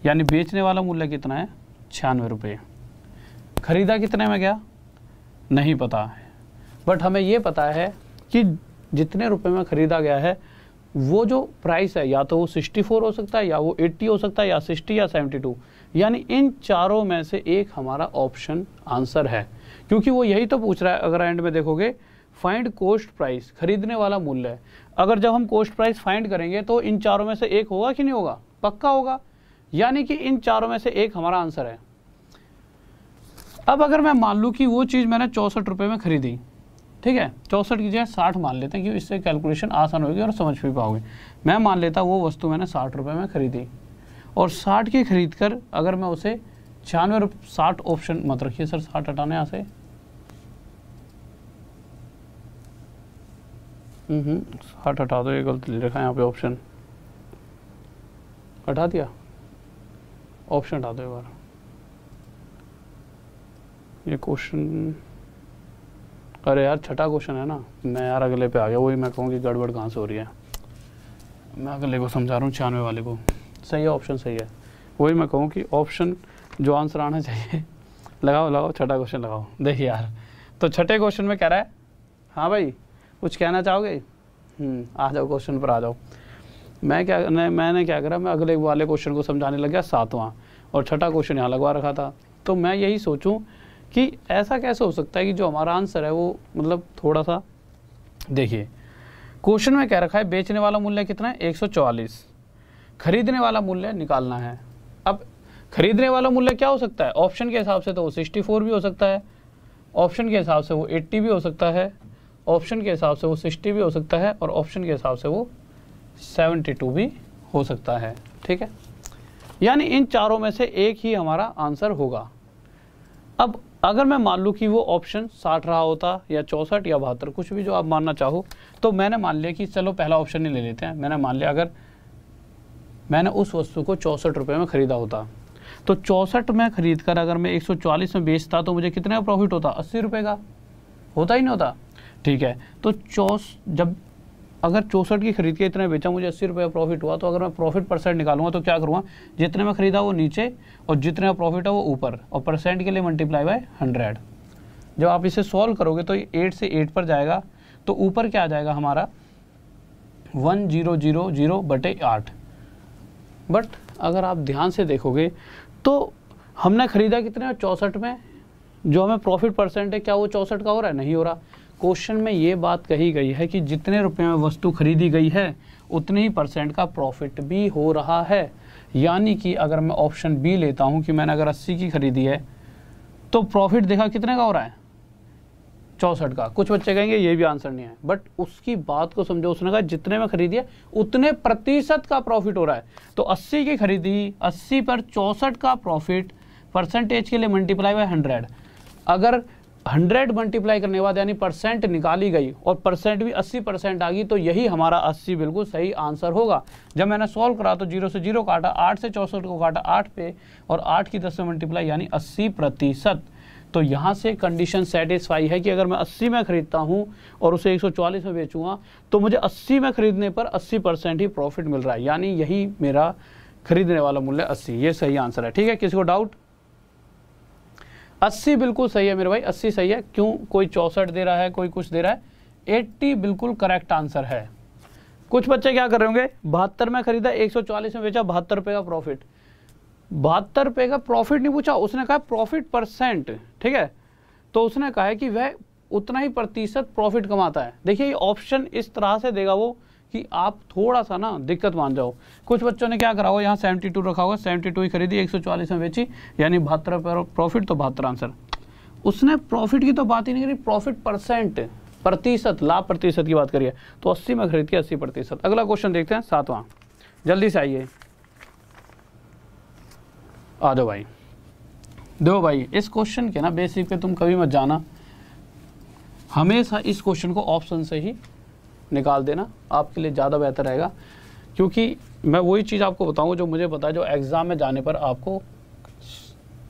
यानी बेचने वाला मूल्य कितना है 96 रुपये, खरीदा कितने में गया नहीं पता है, बट हमें ये पता है कि जितने रुपए में खरीदा गया है वो जो प्राइस है या तो वो 64 हो सकता है, या वो 80 हो सकता है, या 60 या 72, यानी इन चारों में से एक हमारा ऑप्शन आंसर है, क्योंकि वो यही तो पूछ रहा है। अगर एंड में देखोगे फाइंड कॉस्ट प्राइस, खरीदने वाला मूल्य है, अगर जब हम कॉस्ट प्राइस फाइंड करेंगे तो इन चारों में से एक होगा कि नहीं होगा, पक्का होगा, यानी कि इन चारों में से एक हमारा आंसर है। अब अगर मैं मान लूँ कि वो चीज़ मैंने 64 रुपये में खरीदी, ठीक है, 64 की जगह 60 मान लेते हैं, क्योंकि इससे कैलकुलेशन आसान होगी और समझ भी पाओगे। मैं मान लेता वो वस्तु मैंने 60 रुपये में खरीदी, और 60 की खरीद कर अगर मैं उसे 96 60 ऑप्शन मत रखिए सर, 60 हटाने यहाँ से, 60 हटा दो, ये गलत ले रखा है यहाँ पे, ऑप्शन हटा दिया, ऑप्शन हटा दो एक बार, ये क्वेश्चन, अरे यार छठा क्वेश्चन है ना, मैं यार अगले पे आ गया, वही मैं कहूँ कि गड़बड़ कहाँ से हो रही है, मैं अगले को समझा रहा हूँ 96 वाले को, सही है ऑप्शन सही है, वही मैं कहूँ कि ऑप्शन जो आंसर आना चाहिए लगाओ छठा क्वेश्चन लगाओ। देखिए यार तो छठे क्वेश्चन में कह रहा है, हाँ भाई कुछ कहना चाहोगे, आ जाओ क्वेश्चन पर आ जाओ। मैंने क्या करा, मैं अगले वाले क्वेश्चन को समझाने लग गया 7वां, और छठा क्वेश्चन यहाँ लगवा रखा था। तो मैं यही सोचूं कि ऐसा कैसे हो सकता है कि जो हमारा आंसर है वो मतलब थोड़ा सा, देखिए क्वेश्चन में कह रखा है बेचने वाला मूल्य कितना है 144, खरीदने वाला मूल्य निकालना है। अब खरीदने वाला मूल्य क्या हो सकता है, ऑप्शन के हिसाब से तो वो 64 भी हो सकता है, ऑप्शन के हिसाब से वो 80 भी हो सकता है, ऑप्शन के हिसाब से वो 60 भी हो सकता है, और ऑप्शन के हिसाब से वो 72 भी हो सकता है, ठीक है, यानी इन चारों में से एक ही हमारा आंसर होगा। अब अगर मैं मान लूँ कि वो ऑप्शन 60 रहा होता, या 64 या 72, कुछ भी जो आप मानना चाहो, तो मैंने मान लिया कि चलो पहला ऑप्शन ही ले लेते हैं। मैंने मान लिया अगर मैंने उस वस्तु को 64 रुपये में ख़रीदा होता, तो 64 में ख़रीद कर अगर मैं 144 में बेचता तो मुझे कितने का प्रॉफिट होता, 80 रुपये का होता ही नहीं होता, ठीक है। तो जब अगर 64 की खरीद के इतने बेचा, मुझे 80 रुपये का प्रॉफिट हुआ, तो अगर मैं प्रॉफिट परसेंट निकालूंगा तो क्या करूँगा, जितने में खरीदा वो नीचे और जितने का प्रॉफिट है वो ऊपर, और परसेंट के लिए मल्टीप्लाई बाय 100। जब आप इसे सॉल्व करोगे तो 8 से 8 पर जाएगा, तो ऊपर क्या आ जाएगा हमारा 1000/8। बट अगर आप ध्यान से देखोगे तो हमने खरीदा कितने 64 में, जो हमें प्रॉफिट परसेंट है क्या वो 64 का हो रहा है, नहीं हो रहा। क्वेश्चन में ये बात कही गई है कि जितने रुपए में वस्तु खरीदी गई है उतने ही परसेंट का प्रॉफिट भी हो रहा है, यानी कि अगर मैं ऑप्शन बी लेता हूं कि मैंने अगर 80 की खरीदी है तो प्रॉफिट देखा कितने का हो रहा है 64 का। कुछ बच्चे कहेंगे ये भी आंसर नहीं है, बट उसकी बात को समझो, उसने कहा जितने में खरीदी है उतने प्रतिशत का प्रॉफिट हो रहा है। तो 80 की खरीदी, 80 पर 64 का प्रॉफिट, परसेंटेज के लिए मल्टीप्लाई बाय 100। अगर 100 मल्टीप्लाई करने के बाद यानी परसेंट निकाली गई और परसेंट भी 80% आ गई, तो यही हमारा 80 बिल्कुल सही आंसर होगा। जब मैंने सॉल्व करा तो 0 से 0 काटा, 8 से 64 को काटा 8 पे, और 8 की 10 से मल्टीप्लाई यानी 80%। तो यहाँ से कंडीशन सेटिस्फाई है कि अगर मैं 80 में खरीदता हूँ और उसे 144 में बेचूंगा तो मुझे 80 में खरीदने पर 80% ही प्रॉफिट मिल रहा है, यानी यही मेरा खरीदने वाला मूल्य 80, ये सही आंसर है। ठीक है, किसी को डाउट? 80 बिल्कुल सही है मेरे भाई, 80 सही है। क्यों, कोई 64 दे रहा है, कोई कुछ दे रहा है, 80 बिल्कुल करेक्ट आंसर है। कुछ बच्चे क्या कर रहे होंगे, 72 में खरीदा, 144 में बेचा, 72 रुपये का प्रॉफिट। 72 रुपये का प्रॉफिट नहीं पूछा, उसने कहा प्रॉफिट परसेंट, ठीक है। तो उसने कहा है कि वह उतना ही प्रतिशत प्रॉफिट कमाता है। देखिए ये ऑप्शन इस तरह से देगा वो कि आप थोड़ा सा ना दिक्कत मान जाओ। कुछ बच्चों ने क्या करा होगा, यहाँ 72 रखा होगा, 72 ही खरीदी, 140 में बेची, यानी 72 रुपये प्रॉफिट, तो 72 आंसर। उसने प्रॉफिट की तो बात ही नहीं करी, प्रॉफिट परसेंट, प्रतिशत, लाभ प्रतिशत की बात करिए, तो 80 में खरीद के 80%। अगला क्वेश्चन देखते हैं 7वां, जल्दी से आइए, आ जाओ भाई। देखो भाई इस क्वेश्चन के ना बेसिक पे तुम कभी मत जाना, हमेशा इस क्वेश्चन को ऑप्शन से ही निकाल देना, आपके लिए ज़्यादा बेहतर रहेगा, क्योंकि मैं वही चीज़ आपको बताऊंगा जो मुझे पता है, जो एग्ज़ाम में जाने पर आपको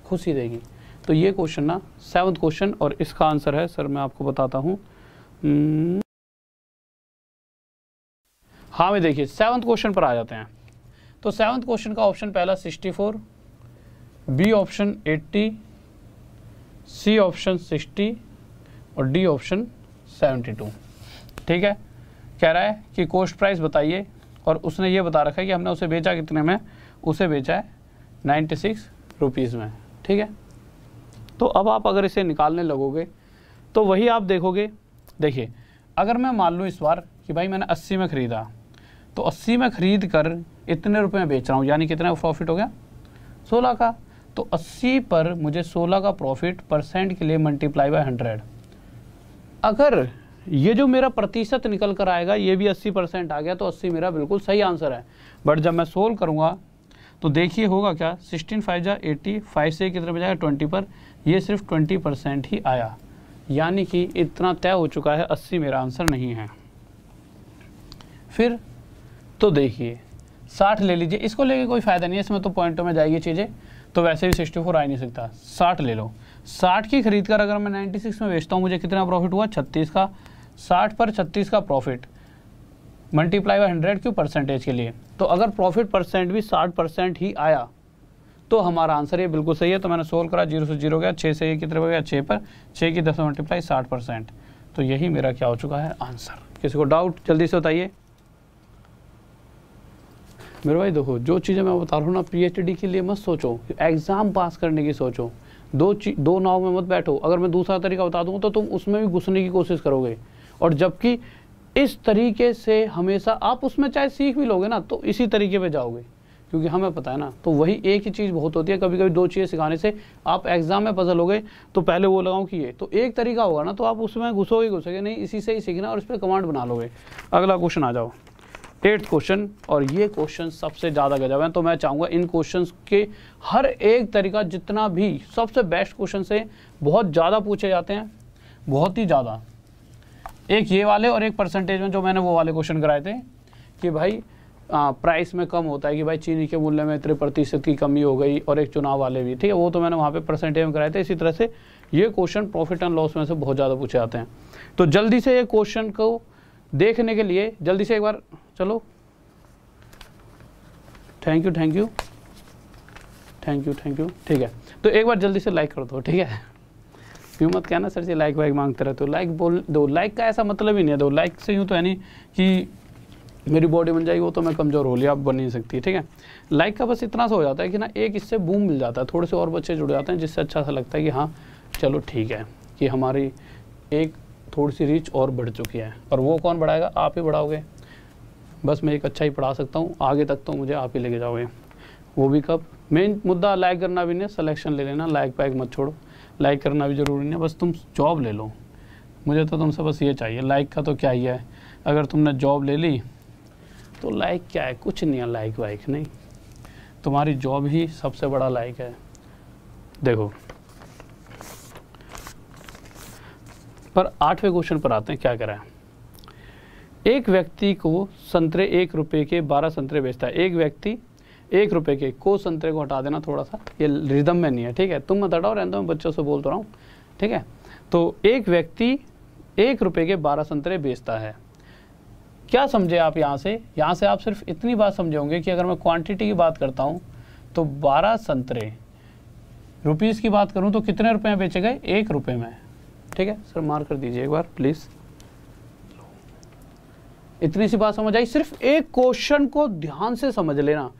खुशी देगी। तो ये क्वेश्चन ना 7वां क्वेश्चन, और इसका आंसर है, सर मैं आपको बताता हूँ, हाँ मैं देखिए 7वां क्वेश्चन पर आ जाते हैं। तो 7वां क्वेश्चन का ऑप्शन पहला 64, बी ऑप्शन 80, सी ऑप्शन 60 और डी ऑप्शन 72। ठीक है, कह रहा है कि कॉस्ट प्राइस बताइए, और उसने ये बता रखा है कि हमने उसे बेचा कितने में, उसे बेचा है 96 रुपीज़ में। ठीक है, तो अब आप अगर इसे निकालने लगोगे तो वही आप देखोगे। देखिए अगर मैं मान लूँ इस बार कि भाई मैंने 80 में ख़रीदा, तो 80 में ख़रीद कर इतने रुपए में बेच रहा हूँ, यानी कितना प्रॉफिट हो गया, 16 का। तो 80 पर मुझे 16 का प्रॉफिट परसेंट के लिए मल्टीप्लाई बाय 100। अगर ये जो मेरा प्रतिशत निकल कर आएगा ये भी 80% आ गया, तो 80 मेरा बिल्कुल सही आंसर है। बट जब मैं सोल्व करूँगा तो देखिए होगा क्या, 16 5 जा 80, 5 से कितने बजाएगा 20 पर, ये सिर्फ 20% ही आया, यानी कि इतना तय हो चुका है 80 मेरा आंसर नहीं है। फिर तो देखिए 60 ले लीजिए, इसको लेके कोई फ़ायदा नहीं है, इसमें तो पॉइंटों में जाएगी चीज़ें, तो वैसे भी 64 आ ही नहीं सकता। 60 ले लो, 60 की खरीद कर अगर मैं 96 में बेचता हूँ, मुझे कितना प्रॉफिट हुआ, 36 का। 60 पर 36 का प्रॉफिट मल्टीप्लाई बाय 100, क्यों, परसेंटेज के लिए। तो अगर प्रॉफिट परसेंट भी 60% ही आया तो हमारा आंसर ये बिल्कुल सही है। तो मैंने सोल्व करा, 0 से 0 गया, 6 से ये कितने हो गया, 6 पर, 6 की 10 मल्टीप्लाई 60%। तो यही मेरा क्या हो चुका है, आंसर। किसी को डाउट जल्दी से बताइए मेरे भाई। देखो जो चीज़ें मैं बता रहा हूँ ना, PhD के लिए मत सोचो, एग्ज़ाम पास करने की सोचो, दो नाव में मत बैठो। अगर मैं दूसरा तरीका बता दूँ तो तुम उसमें भी घुसने की कोशिश करोगे, और जबकि इस तरीके से हमेशा आप उसमें चाहे सीख भी लोगे ना, तो इसी तरीके पे जाओगे, क्योंकि हमें पता है ना। तो वही एक ही चीज़ बहुत होती है, कभी कभी दो चीज़ें सिखाने से आप एग्जाम में पजल हो गए, तो पहले वो लगाऊं कि ये तो एक तरीका होगा ना, तो आप उसमें घुसोगे नहीं, इसी से ही सीखना और इस पर कमांड बना लोगे। अगला क्वेश्चन आ जाओ, 8th क्वेश्चन, और ये क्वेश्चन सबसे ज़्यादा गजब है। तो मैं चाहूँगा इन क्वेश्चंस के हर एक तरीका, जितना भी सबसे बेस्ट क्वेश्चन से बहुत ज़्यादा पूछे जाते हैं, बहुत ही ज़्यादा। एक ये वाले और एक परसेंटेज में जो मैंने वो वाले क्वेश्चन कराए थे कि भाई प्राइस में कम होता है, कि भाई चीनी के मूल्य में इतने प्रतिशत की कमी हो गई, और एक चुनाव वाले भी, ठीक है, वो तो मैंने वहाँ पे परसेंटेज में कराए थे। इसी तरह से ये क्वेश्चन प्रॉफिट एंड लॉस में से बहुत ज़्यादा पूछे जाते हैं। तो जल्दी से ये क्वेश्चन को देखने के लिए जल्दी से एक बार चलो, थैंक यू, ठीक है। तो एक बार जल्दी से लाइक कर दो, ठीक है। यूँ मत कहना सर जी लाइक वाइक मांगते रहते हो, लाइक बोल दो। लाइक का ऐसा मतलब ही नहीं है, दो लाइक से यूँ तो है नहीं कि मेरी बॉडी बन जाएगी, वो तो मैं कमज़ोर हो लिया, अब बन नहीं सकती, ठीक है। लाइक का बस इतना सा हो जाता है कि ना एक इससे बूम मिल जाता है, थोड़े से और बच्चे जुड़ जाते हैं, जिससे अच्छा सा लगता है कि हाँ चलो ठीक है, कि हमारी एक थोड़ी सी रीच और बढ़ चुकी है। और वो कौन बढ़ाएगा, आप ही बढ़ाओगे। बस मैं एक अच्छा ही पढ़ा सकता हूँ, आगे तक तो मुझे आप ही लेके जाओगे। वो भी कब, मेन मुद्दा लाइक करना भी नहीं, सिलेक्शन ले लेना, लाइक पैक मत छोड़ो। लाइक करना भी ज़रूरी नहीं है, बस तुम जॉब ले लो। मुझे तो तुमसे बस ये चाहिए, लाइक का तो क्या ही है, अगर तुमने जॉब ले ली तो लाइक क्या है, कुछ नहीं है, लाइक वाइक नहीं, तुम्हारी जॉब ही सबसे बड़ा लाइक है। देखो पर 8वें क्वेश्चन पर आते हैं, क्या करें। एक व्यक्ति को संतरे 1 रुपये के 12 संतरे बेचता है। एक व्यक्ति 1 रुपये के, को संतरे को हटा देना थोड़ा सा, ये रिदम में नहीं है, ठीक है, तुम मत हटाओ, रहने दो, मैं बच्चों से बोल तो रहा हूँ, ठीक है। तो एक व्यक्ति 1 रुपये के 12 संतरे बेचता है। क्या समझे आप यहाँ से आप सिर्फ इतनी बात समझे होंगे कि अगर मैं क्वांटिटी की बात करता हूँ तो 12 संतरे, रुपीज़ की बात करूँ तो कितने रुपए में बेचे गए, 1 रुपये में, ठीक है। सर मार कर दीजिए एक बार प्लीज़। इतनी सी बात समझ आई, सिर्फ एक क्वेश्चन को ध्यान से समझ लेना,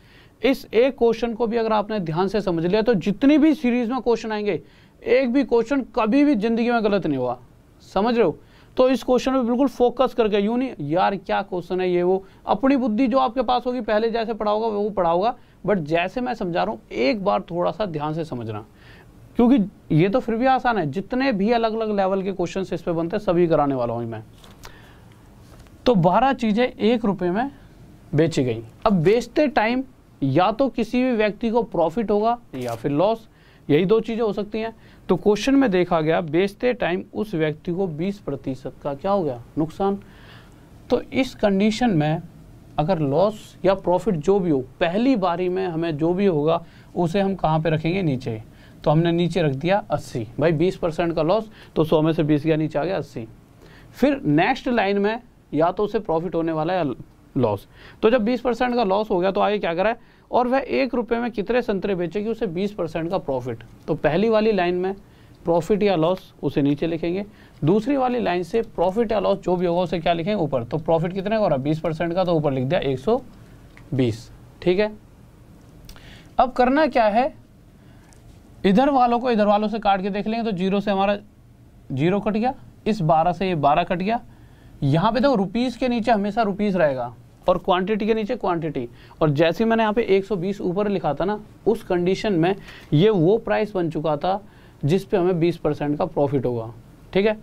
इस एक क्वेश्चन को भी अगर आपने ध्यान से समझ लिया तो जितनी भी सीरीज में क्वेश्चन आएंगे, एक भी क्वेश्चन कभी भी जिंदगी में गलत नहीं हुआ। समझ रहे हो? तो इस क्वेश्चन पे बिल्कुल फोकस करके, यूं नहीं यार क्या क्वेश्चन है ये वो, अपनी बुद्धि जो आपके पास होगी पहले जैसे पढ़ा होगा वो पढ़ा होगा, बट जैसे मैं समझा रहा हूँ एक बार थोड़ा सा ध्यान से समझना, क्योंकि ये तो फिर भी आसान है। जितने भी अलग अलग लेवल के क्वेश्चन इस पे बनते हैं सभी कराने वाला हूँ मैं। तो 12 चीजें 1 रुपए में बेची गई। अब बेचते टाइम या तो किसी भी व्यक्ति को प्रॉफिट होगा या फिर लॉस, यही 2 चीजें हो सकती हैं। तो क्वेश्चन में देखा गया बेचते टाइम उस व्यक्ति को 20% का क्या हो गया, नुकसान। तो इस कंडीशन में अगर लॉस या प्रॉफिट जो भी हो, पहली बारी में हमें जो भी होगा उसे हम कहाँ पे रखेंगे, नीचे। तो हमने नीचे रख दिया 80। भाई 20% का लॉस, तो 100 में से 20 गया, नीचे आ गया 80। फिर नेक्स्ट लाइन में या तो उसे प्रॉफिट होने वाला है या लॉस। तो जब 20% का लॉस हो गया तो आगे क्या करा है, और वह 1 रुपये में कितने संतरे बेचेगी, उसे 20% का प्रॉफिट। तो पहली वाली लाइन में प्रॉफिट या लॉस उसे नीचे लिखेंगे, दूसरी वाली लाइन से प्रॉफिट या लॉस जो भी होगा उसे क्या लिखेंगे, ऊपर। तो प्रॉफिट कितने का हो रहा है, 20% का, तो ऊपर लिख दिया 120। ठीक है। अब करना क्या है, इधर वालों को इधर वालों से काट के देख लेंगे। तो 0 से हमारा 0 कट गया, इस 12 से ये 12 कट गया। यहाँ पे देखो रुपीस के नीचे हमेशा रुपीस रहेगा और क्वांटिटी के नीचे क्वांटिटी। और जैसे मैंने यहाँ पे 120 ऊपर लिखा था ना, उस कंडीशन में ये वो प्राइस बन चुका था जिस पे हमें 20% का प्रॉफिट होगा। ठीक है।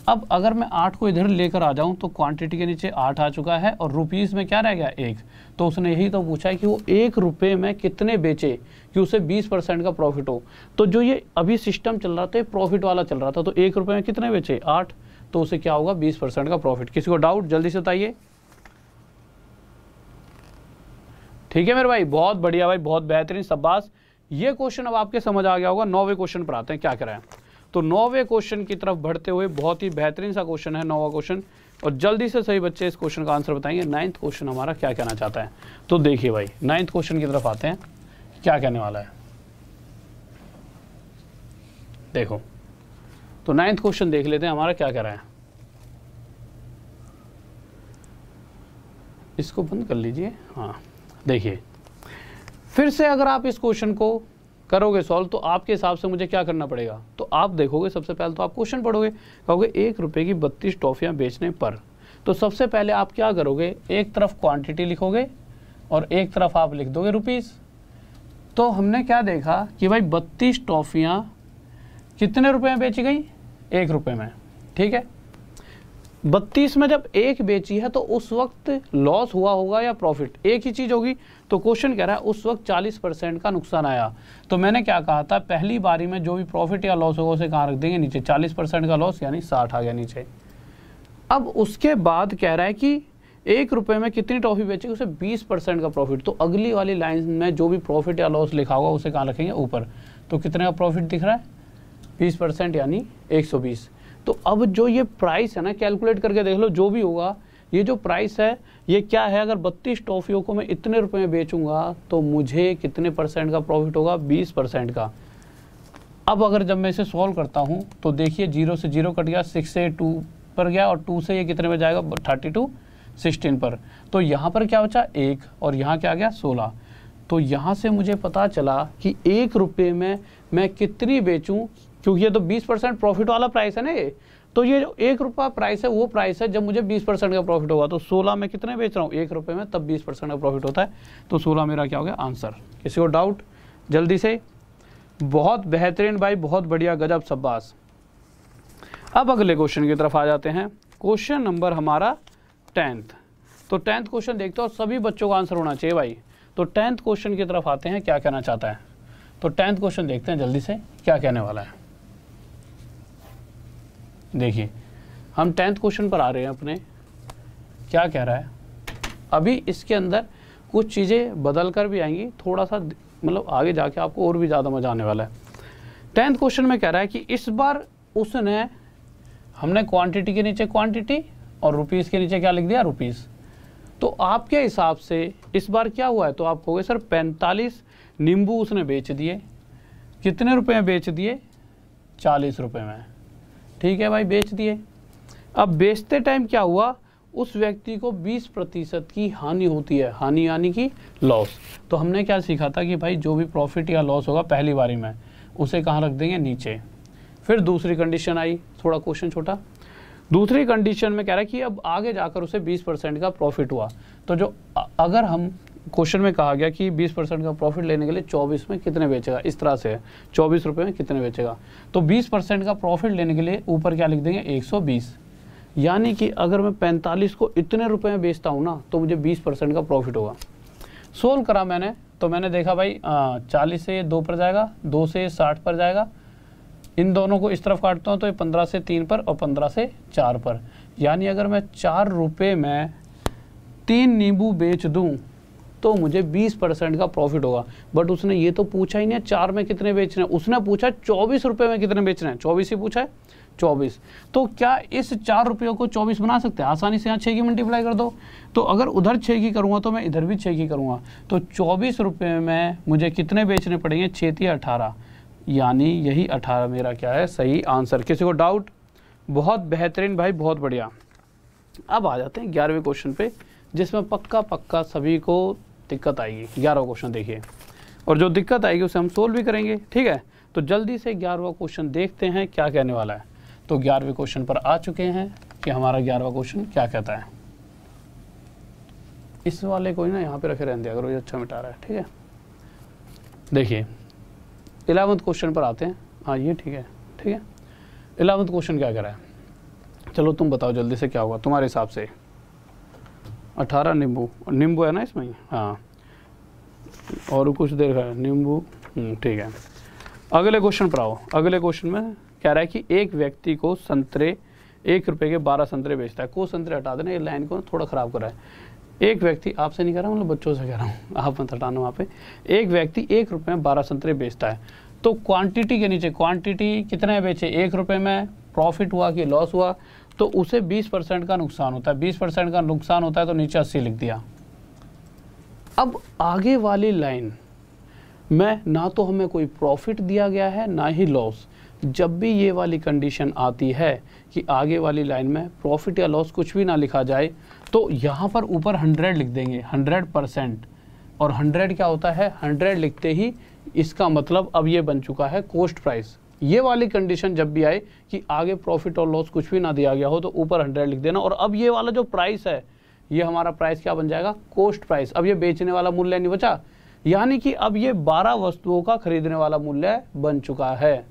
अब अगर मैं 8 को इधर लेकर आ जाऊं तो क्वांटिटी के नीचे 8 आ चुका है और रुपीस में क्या रह गया, 1। तो उसने यही तो पूछा है कि वो 1 रुपये में कितने बेचे कि उसे 20% का प्रॉफिट हो। तो जो ये अभी सिस्टम चल रहा था प्रॉफिट वाला चल रहा था, तो 1 रुपये में कितने बेचे, 8। तो उसे क्या होगा, 20% का प्रॉफिट। किसी को डाउट जल्दी से बताइए। ठीक है मेरे भाई, बहुत बढ़िया भाई, बहुत बेहतरीन, शाबाश। ये क्वेश्चन अब आपके समझ आ गया होगा। 9वें क्वेश्चन पर आते हैं, क्या कराएं। तो 9वें क्वेश्चन की तरफ बढ़ते हुए बहुत ही बेहतरीन सा क्वेश्चन है 9वां क्वेश्चन, और जल्दी से सही बच्चे इस क्वेश्चन का आंसर बताएंगे। 9th क्वेश्चन हमारा क्या कहना चाहता है। तो देखिए भाई 9th क्वेश्चन की तरफ आते हैं, क्या कहने वाला है देखो। तो 9th क्वेश्चन देख लेते हैं हमारा क्या कह रहा है। इसको बंद कर लीजिए। हाँ देखिए, फिर से अगर आप इस क्वेश्चन को करोगे सॉल्व तो आपके हिसाब से मुझे क्या करना पड़ेगा। तो आप देखोगे, सबसे पहले तो आप क्वेश्चन पढ़ोगे, कहोगे 1 रुपये की 32 टॉफियाँ बेचने पर। तो सबसे पहले आप क्या करोगे, एक तरफ क्वांटिटी लिखोगे और एक तरफ आप लिख दोगे रुपीस। तो हमने क्या देखा कि भाई 32 टॉफियाँ कितने रुपए में बेची गई, 1 रुपये में। ठीक है। 32 में जब 1 बेची है तो उस वक्त लॉस हुआ होगा या प्रॉफिट, एक ही चीज होगी। तो क्वेश्चन कह रहा है उस वक्त 40% का नुकसान आया। तो मैंने क्या कहा था, पहली बारी में जो भी प्रॉफिट या लॉस होगा उसे कहाँ रख देंगे, नीचे। 40% का लॉस यानी 60 आ गया नीचे। अब उसके बाद कह रहा है कि 1 रुपये में कितनी टॉफी बेचेगी, उसे 20% का प्रॉफिट। तो अगली वाली लाइन में जो भी प्रॉफिट या लॉस लिखा होगा उसे कहाँ रखेंगे, ऊपर। तो कितने का प्रॉफिट दिख रहा है, 20% यानी 120। तो अब जो ये प्राइस है ना, कैलकुलेट करके देख लो, जो भी होगा ये जो प्राइस है ये क्या है। अगर 32 टॉफियों को मैं इतने रुपए में बेचूंगा तो मुझे कितने % का प्रॉफिट होगा, 20% का। अब अगर जब मैं इसे सॉल्व करता हूँ तो देखिए 0 से 0 कट गया, 6 से 2 पर गया और 2 से ये कितने में जाएगा, 32 16 पर। तो यहाँ पर क्या बचा, 1, और यहाँ क्या आ गया, 16। तो यहाँ से मुझे पता चला कि 1 रुपये में मैं कितनी बेचूं, क्योंकि ये तो 20% प्रॉफिट वाला प्राइस है ना ये। तो ये जो 1 रुपया प्राइस है वो प्राइस है जब मुझे 20% का प्रॉफिट होगा। तो 16 में कितने बेच रहा हूँ, 1 रुपये में, तब 20% का प्रॉफिट होता है। तो 16 मेरा क्या हो गया आंसर। किसी को डाउट जल्दी से। बहुत बेहतरीन भाई, बहुत बढ़िया, गजब, शाबाश। अब अगले क्वेश्चन की तरफ आ जाते हैं। क्वेश्चन नंबर हमारा 10th। तो 10th क्वेश्चन देखते हो, सभी बच्चों का आंसर होना चाहिए भाई। तो 10th क्वेश्चन की तरफ आते हैं, क्या कहना चाहता है। तो 10th क्वेश्चन देखते हैं जल्दी से, क्या कहने वाला है। देखिए हम 10th क्वेश्चन पर आ रहे हैं अपने, क्या कह रहा है। अभी इसके अंदर कुछ चीज़ें बदल कर भी आएंगी, थोड़ा सा मतलब आगे जाके आपको और भी ज़्यादा मजा आने वाला है। 10th क्वेश्चन में कह रहा है कि इस बार उसने, हमने क्वांटिटी के नीचे क्वांटिटी और रुपीस के नीचे क्या लिख दिया, रुपीस। तो आपके हिसाब से इस बार क्या हुआ है, तो आप कहोगे सर 45 नींबू उसने बेच दिए। कितने रुपए में बेच दिए, 40 रुपए में। ठीक है भाई, बेच दिए। अब बेचते टाइम क्या हुआ, उस व्यक्ति को 20% की हानि होती है, हानि यानी कि लॉस। तो हमने क्या सीखा था कि भाई जो भी प्रॉफिट या लॉस होगा पहली बारी में उसे कहाँ रख देंगे, नीचे। फिर दूसरी कंडीशन आई, थोड़ा क्वेश्चन छोटा। दूसरी कंडीशन में कह रहा है कि अब आगे जाकर उसे 20% का प्रॉफिट हुआ। तो जो अगर हम क्वेश्चन में कहा गया कि 20% का प्रॉफिट लेने के लिए 24 में कितने बेचेगा, इस तरह से है 24 रुपये में कितने बेचेगा, तो 20% का प्रॉफिट लेने के लिए ऊपर क्या लिख देंगे 120, यानी कि अगर मैं 45 को इतने रुपए में बेचता हूँ ना तो मुझे 20% का प्रॉफिट होगा। सोल्व करा मैंने तो मैंने देखा भाई 40 से 2 पर जाएगा, 2 से 60 पर जाएगा, इन दोनों को इस तरफ काटता हूँ तो ये 15 से 3 पर और 15 से 4 पर, यानी अगर मैं 4 रुपये में 3 नींबू बेच दूँ तो मुझे 20% का प्रॉफिट होगा। बट उसने ये तो पूछा ही नहीं 4 में कितने बेचने हैं, उसने पूछा 24 रुपये में कितने बेचने हैं, 24 ही पूछा है, 24। तो क्या इस 4 रुपयों को 24 बना सकते हैं आसानी से? यहाँ 6 की मल्टीप्लाई कर दो, तो अगर उधर 6 की करूँगा तो मैं इधर भी 6 की करूँगा, तो 24 रुपये में मुझे कितने बेचने पड़ेंगे, 6 या 18, यानी यही 18 मेरा क्या है सही आंसर। किसी को डाउट? बहुत बेहतरीन भाई, बहुत बढ़िया। अब आ जाते हैं 11वें क्वेश्चन पे, जिसमें पक्का सभी को दिक्कत आएगी। 11वां क्वेश्चन देखिए, और जो दिक्कत आएगी उसे हम सोल्व भी करेंगे, ठीक है। तो जल्दी से 11वां क्वेश्चन देखते हैं क्या कहने वाला है। तो 11वें क्वेश्चन पर आ चुके हैं कि हमारा 11वां क्वेश्चन क्या कहता है। इस वाले को ही ना यहाँ पे रखे रहने दिया करो, ये अच्छा मिटा रहा है, ठीक है। देखिए 11वें क्वेश्चन पर आते हैं। हाँ ये ठीक है, ठीक है। 11वें क्वेश्चन क्या कह रहा है, चलो तुम बताओ जल्दी से क्या होगा तुम्हारे हिसाब से। 18 नींबू है ना इसमें, हाँ, और कुछ देर है नींबू, ठीक है। अगले क्वेश्चन पर आओ। अगले क्वेश्चन में कह रहा है कि एक व्यक्ति को संतरे 1 रुपये के 12 संतरे बेचता है। को संतरे हटा देना, ये लाइन को थोड़ा ख़राब कर रहा है। एक व्यक्ति, आपसे नहीं कह रहा, मतलब बच्चों से कह रहा हूँ, आप मत हटाना वहाँ पे। एक व्यक्ति 1 रुपये में 12 संतरे बेचता है, तो क्वांटिटी के नीचे क्वांटिटी कितने बेचे, 1 रुपये में, प्रॉफिट हुआ कि लॉस हुआ, तो उसे 20% का नुकसान होता है। 20% का नुकसान होता है तो नीचे 80 लिख दिया। अब आगे वाली लाइन में ना तो हमें कोई प्रॉफिट दिया गया है ना ही लॉस। जब भी ये वाली कंडीशन आती है कि आगे वाली लाइन में प्रॉफिट या लॉस कुछ भी ना लिखा जाए, तो यहाँ पर ऊपर 100 लिख देंगे, 100%। और 100 क्या होता है, 100 लिखते ही इसका मतलब अब ये बन चुका है कॉस्ट प्राइस। ये वाली कंडीशन जब भी आए कि आगे प्रॉफिट और लॉस कुछ भी ना दिया गया हो तो ऊपर 100 लिख देना। और अब ये वाला जो प्राइस है, ये हमारा प्राइस क्या बन जाएगा, कॉस्ट प्राइस। अब ये बेचने वाला मूल्य नहीं बचा, यानी कि अब ये 12 वस्तुओं का खरीदने वाला मूल्य बन चुका है।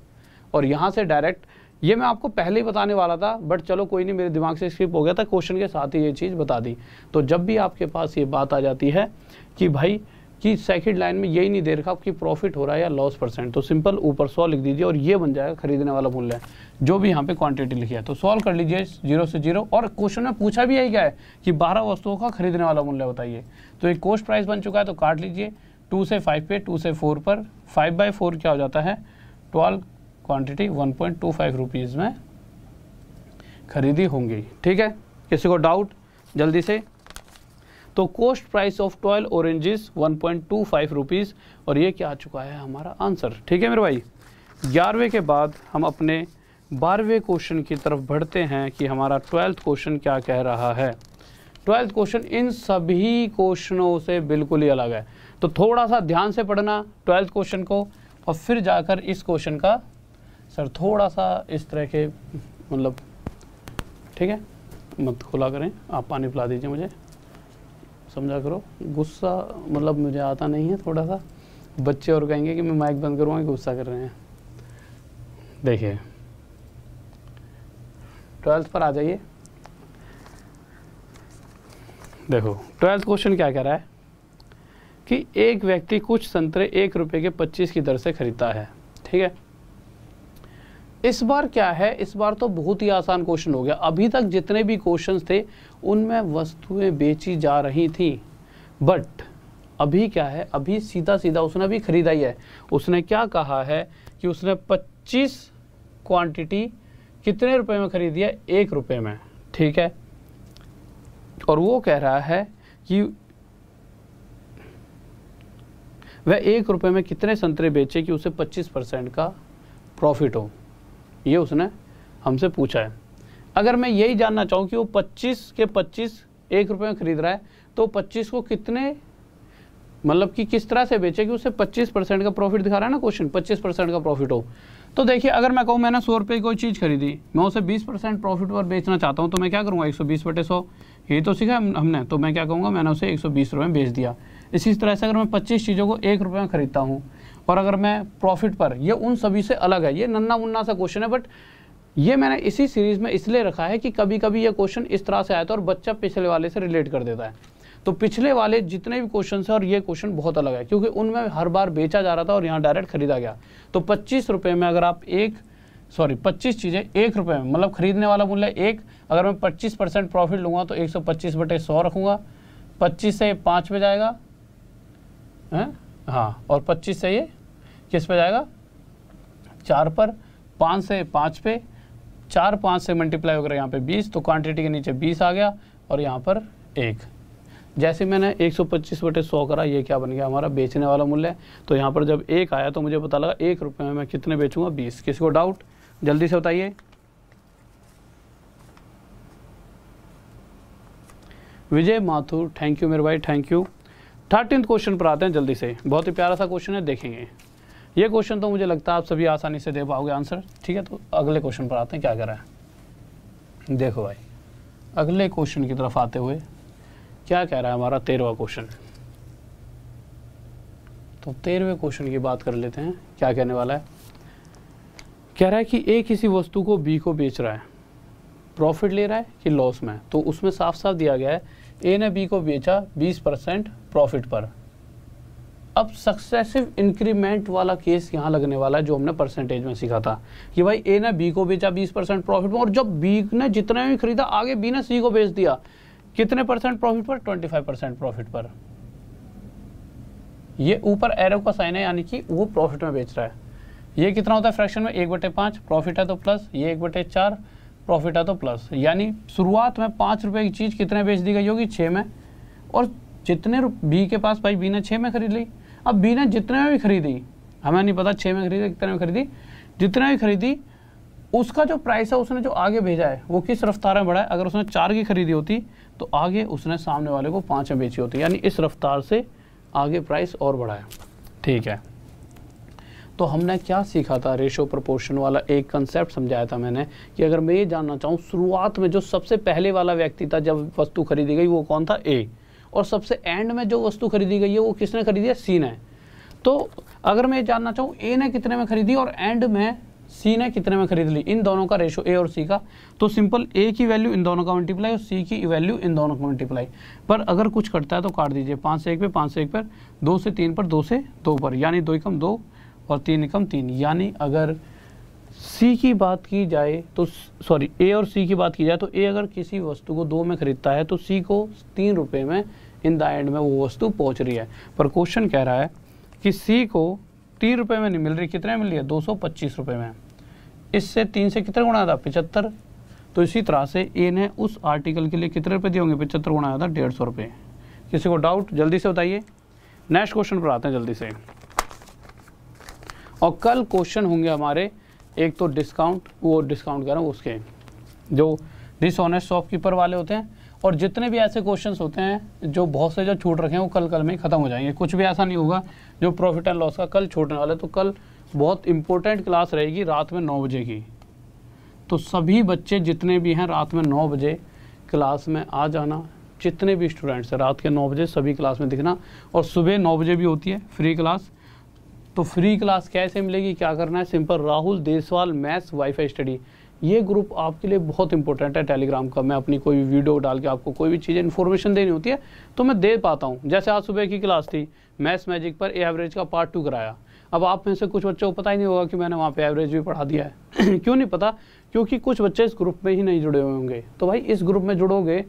और यहाँ से डायरेक्ट, ये मैं आपको पहले ही बताने वाला था, बट चलो कोई नहीं, मेरे दिमाग से स्किप हो गया था, क्वेश्चन के साथ ही ये चीज़ बता दी। तो जब भी आपके पास ये बात आ जाती है कि भाई कि सेकंड लाइन में यही नहीं दे रखा कि प्रॉफिट हो रहा है या लॉस %, तो सिंपल ऊपर 100 लिख दीजिए और ये बन जाएगा खरीदने वाला मूल्य, जो भी यहाँ पे क्वांटिटी लिखी है। तो सॉल्व कर लीजिए 0 से 0। और क्वेश्चन में पूछा भी यही क्या है कि 12 वस्तुओं का खरीदने वाला मूल्य बताइए। तो एक कॉस्ट प्राइस बन चुका है, तो काट लीजिए 2 से 5 पे, 2 से 4 पर, 5/4 क्या हो जाता है 12, क्वांटिटी 1.25 रुपीज़ में खरीदी होंगी, ठीक है। किसी को डाउट जल्दी से? तो cost price of 12 oranges 1.25 rupees, और ये क्या आ चुका है हमारा आंसर, ठीक है मेरे भाई। 11वें के बाद हम अपने 12वें क्वेश्चन की तरफ बढ़ते हैं कि हमारा 12th क्वेश्चन क्या कह रहा है। 12th क्वेश्चन इन सभी क्वेश्चनों से बिल्कुल ही अलग है, तो थोड़ा सा ध्यान से पढ़ना 12th क्वेश्चन को, और फिर जाकर इस क्वेश्चन का सर थोड़ा सा इस तरह के, मतलब ठीक है, मत खुला करें, आप पानी पिला दीजिए मुझे, समझा करो। गुस्सा मतलब मुझे आता नहीं है, थोड़ा सा बच्चे और कहेंगे कि मैं माइक बंद करूँगा, गुस्सा कर रहे हैं। देखिए 12th पर आ जाइए। देखो 12th क्वेश्चन क्या कह रहा है कि एक व्यक्ति कुछ संतरे 1 रुपये के 25 की दर से खरीदता है, ठीक है। इस बार क्या है, इस बार तो बहुत ही आसान क्वेश्चन हो गया। अभी तक जितने भी क्वेश्चंस थे उनमें वस्तुएं बेची जा रही थी, बट अभी क्या है, अभी सीधा सीधा उसने अभी खरीदा ही है। उसने क्या कहा है कि उसने 25 क्वांटिटी कितने रुपए में खरीदी है, 1 रुपये में, ठीक है। और वो कह रहा है कि वह 1 रुपये में कितने संतरे बेचे कि उसे 25% का प्रॉफिट हो, ये उसने हमसे पूछा है। अगर मैं यही जानना चाहूँ कि वो 25 के 25 1 रुपये में खरीद रहा है तो 25 को कितने मतलब कि किस तरह से बेचे कि उसे 25% का प्रॉफिट दिखा रहा है ना क्वेश्चन, 25% का प्रॉफिट हो। तो देखिए अगर मैं कहूँ मैंने 100 रुपये की कोई चीज़ खरीदी, मैं उसे 20% प्रॉफिट पर बेचना चाहता हूँ तो मैं क्या करूँगा 120/100, यही तो सीखा हमने। तो मैं क्या कहूँगा मैंने उसे 120 रुपये में बेच दिया। इसी तरह से अगर मैं 25 चीज़ों को 1 रुपये में खरीदता हूँ और अगर मैं प्रॉफिट पर, ये उन सभी से अलग है, ये नन्ना मुन्ना सा क्वेश्चन है, बट ये मैंने इसी सीरीज़ में इसलिए रखा है कि कभी कभी ये क्वेश्चन इस तरह से आया था और बच्चा पिछले वाले से रिलेट कर देता है। तो पिछले वाले जितने भी क्वेश्चन है और ये क्वेश्चन बहुत अलग है क्योंकि उनमें हर बार बेचा जा रहा था और यहाँ डायरेक्ट खरीदा गया। तो 25 रुपये में अगर आप 25 चीज़ें 1 रुपये में, मतलब खरीदने वाला मूल्य 1, अगर मैं 25% प्रॉफिट लूँगा तो 125/100 रखूँगा। 25 से 5 पे जाएगा है, हाँ, और 25 से ये किस पे जाएगा 4 पर, 5 से 5 पे, 4 5 से मल्टीप्लाई होकर यहाँ पे 20, तो क्वांटिटी के नीचे 20 आ गया और यहाँ पर 1। जैसे मैंने 125/100 करा, ये क्या बन गया हमारा बेचने वाला मूल्य। तो यहाँ पर जब 1 आया तो मुझे पता लगा 1 रुपये में मैं कितने बेचूंगा 20। किसी को डाउट जल्दी से बताइए। विजय माथुर, थैंक यू मेरे भाई, थैंक यू। 13th क्वेश्चन पर आते हैं जल्दी से, बहुत ही प्यारा सा क्वेश्चन है, देखेंगे। ये क्वेश्चन तो मुझे लगता है आप सभी आसानी से दे पाओगे आंसर, ठीक है। तो अगले क्वेश्चन पर आते हैं, क्या कर रहा है देखो भाई। अगले क्वेश्चन की तरफ आते हुए क्या कह रहा है हमारा 13वां क्वेश्चन। तो 13वें क्वेश्चन की बात कर लेते हैं, क्या कहने वाला है। कह रहा है कि ए किसी वस्तु को बी को बेच रहा है, प्रॉफिट ले रहा है कि लॉस में। तो उसमें साफ साफ दिया गया है ए ने बी को बेचा 20% प्रॉफिट पर। अब सक्सेसिव इंक्रीमेंट वाला केस यहाँ लगने वाला है जो हमने परसेंटेज में सीखा था कि भाई ए ने बी को बेचा 20% प्रॉफिट में और जब बी ने जितने भी खरीदा आगे बी ने सी को बेच दिया कितने परसेंट प्रॉफिट पर, 25% प्रॉफिट पर। ये ऊपर एरो का साइन है यानी कि वो प्रॉफिट में बेच रहा है। ये कितना होता है फ्रैक्शन में 1/5, प्रॉफिट है तो प्लस, ये 1/4 प्रॉफिट है तो प्लस। यानी शुरुआत में 5 रुपए की चीज़ कितने बेच दी गई होगी 6 में, और जितने बी के पास भाई बी ने 6 में खरीद ली। अब बी ने जितने में भी खरीदी, हमें नहीं पता 6 में खरीदी कितने में खरीदी, जितने भी खरीदी उसका जो प्राइस है उसने जो आगे भेजा है वो किस रफ्तार में बढ़ा है। अगर उसने 4 की खरीदी होती तो आगे उसने सामने वाले को 5 में बेची होती, यानी इस रफ्तार से आगे प्राइस और बढ़ा है, ठीक है। तो हमने क्या सीखा था, रेशो प्रोपोर्शन वाला एक कंसेप्ट समझाया था मैंने कि अगर मैं ये जानना चाहूँ शुरुआत में जो सबसे पहले वाला व्यक्ति था जब वस्तु खरीदी गई वो कौन था, ए, और सबसे एंड में जो वस्तु खरीदी गई है वो किसने खरीदी है, सी ने। तो अगर मैं जानना चाहूँ ए ने कितने में खरीदी और एंड में सी ने कितने में खरीद ली, इन दोनों का रेशो ए और सी का, तो सिंपल ए की वैल्यू इन दोनों का मल्टीप्लाई और सी की वैल्यू इन दोनों का मल्टीप्लाई। पर अगर कुछ कटता है तो काट दीजिए, 5 से 1 पे, 5 से 1 पर, 2 से 3 पर, 2 से 2 पर, यानी 2 एकम 2 और 3 एकम 3। यानी अगर सी की बात की जाए तो सॉरी ए और सी की बात की जाए तो ए अगर किसी वस्तु को 2 में खरीदता है तो सी को 3 रुपये में इन द एंड में वो वस्तु पहुंच रही है। पर क्वेश्चन कह रहा है कि सी को 3 रुपये में नहीं मिल रही, कितने मिल रही है, 225 रुपये में। इससे 3 से कितने गुणा था, 75। तो इसी तरह से ए ने उस आर्टिकल के लिए कितने रुपये दिए होंगे, 75 गुणा था 150 रुपये। किसी को डाउट जल्दी से बताइए। नेक्स्ट क्वेश्चन पर आते हैं जल्दी से। और कल क्वेश्चन होंगे हमारे, एक तो डिस्काउंट, वो डिस्काउंट कर रहा हूँ उसके जो डिसऑनेस्ट शॉपकीपर वाले होते हैं, और जितने भी ऐसे क्वेश्चंस होते हैं जो बहुत से जो छूट रखे हैं वो कल में ख़त्म हो जाएंगे। कुछ भी ऐसा नहीं होगा जो प्रॉफिट एंड लॉस का कल छूटने वाला है। तो कल बहुत इंपॉर्टेंट क्लास रहेगी रात में 9 बजे की। तो सभी बच्चे जितने भी हैं रात में 9 बजे क्लास में आ जाना, जितने भी स्टूडेंट्स हैं रात के 9 बजे सभी क्लास में दिखना। और सुबह 9 बजे भी होती है फ्री क्लास। तो फ्री क्लास कैसे मिलेगी, क्या करना है, simple Rahul Deswal maths wifi study, ये ग्रुप आपके लिए बहुत इंपॉर्टेंट है टेलीग्राम का। मैं अपनी कोई भी वीडियो डाल के आपको कोई भी चीज़ इन्फॉर्मेशन देनी होती है तो मैं दे पाता हूँ। जैसे आज सुबह की क्लास थी मैथ्स मैजिक पर, एवरेज का पार्ट 2 कराया। अब आप में से कुछ बच्चों को पता ही नहीं होगा कि मैंने वहाँ पे एवरेज भी पढ़ा दिया है क्यों नहीं पता, क्योंकि कुछ बच्चे इस ग्रुप में ही नहीं जुड़े हुए होंगे। तो भाई इस ग्रुप में जुड़ोगे,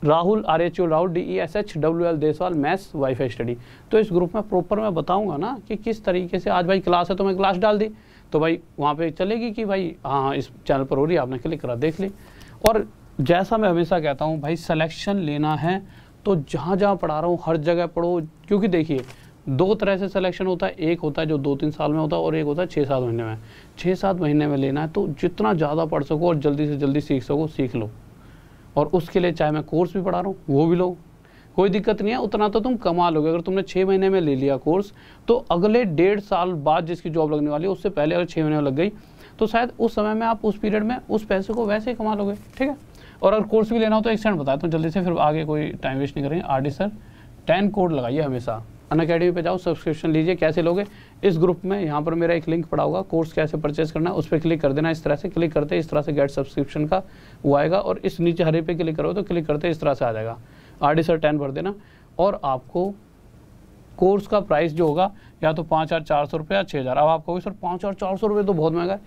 Rahul RHU Rahul DESHWL Deswal maths wifi study, तो इस ग्रुप में प्रॉपर मैं बताऊंगा ना कि किस तरीके से। आज भाई क्लास है तो मैं क्लास डाल दी तो भाई वहाँ पे चलेगी कि भाई हाँ इस चैनल पर हो रही है, आपने क्लिक करा देख ली। और जैसा मैं हमेशा कहता हूँ भाई सिलेक्शन लेना है तो जहाँ जहाँ पढ़ा रहा हूँ हर जगह पढ़ो, क्योंकि देखिए दो तरह से सिलेक्शन होता है, एक होता है जो 2-3 साल में होता है और एक होता है 6-7 महीने में। 6-7 महीने में लेना है तो जितना ज़्यादा पढ़ सको और जल्दी से जल्दी सीख सको सीख लो, और उसके लिए चाहे मैं कोर्स भी पढ़ा रहा हूँ वो भी लो, कोई दिक्कत नहीं है। उतना तो तुम कमा लोगे। अगर तुमने 6 महीने में ले लिया कोर्स तो अगले 1.5 साल बाद जिसकी जॉब लगने वाली है उससे पहले अगर 6 महीने में लग गई तो शायद उस समय में आप उस पीरियड में उस पैसे को वैसे ही कमा लोगे, ठीक है। और अगर कोर्स भी लेना हो तो एक सेकंड बताया तो जल्दी से, फिर आगे कोई टाइम वेस्ट नहीं करेंगे। RD सर 10 कोड लगाइए हमेशा। अनअकैडमी पे जाओ, सब्सक्रिप्शन लीजिए। कैसे लोगे? इस ग्रुप में यहाँ पर मेरा एक लिंक पड़ा होगा, कोर्स कैसे परचेज करना है उस पर क्लिक कर देना। इस तरह से क्लिक करते इस तरह से गेट सब्सक्रिप्शन का वो आएगा, और इस नीचे हरे पे क्लिक करो तो क्लिक करते इस तरह से आ जाएगा। RD सर 10 भर देना, और आपको कोर्स का प्राइस जो होगा या तो 5,400 रुपये या 6,000। अब आप कहोगे सर 5,400 रुपये तो बहुत महंगा है।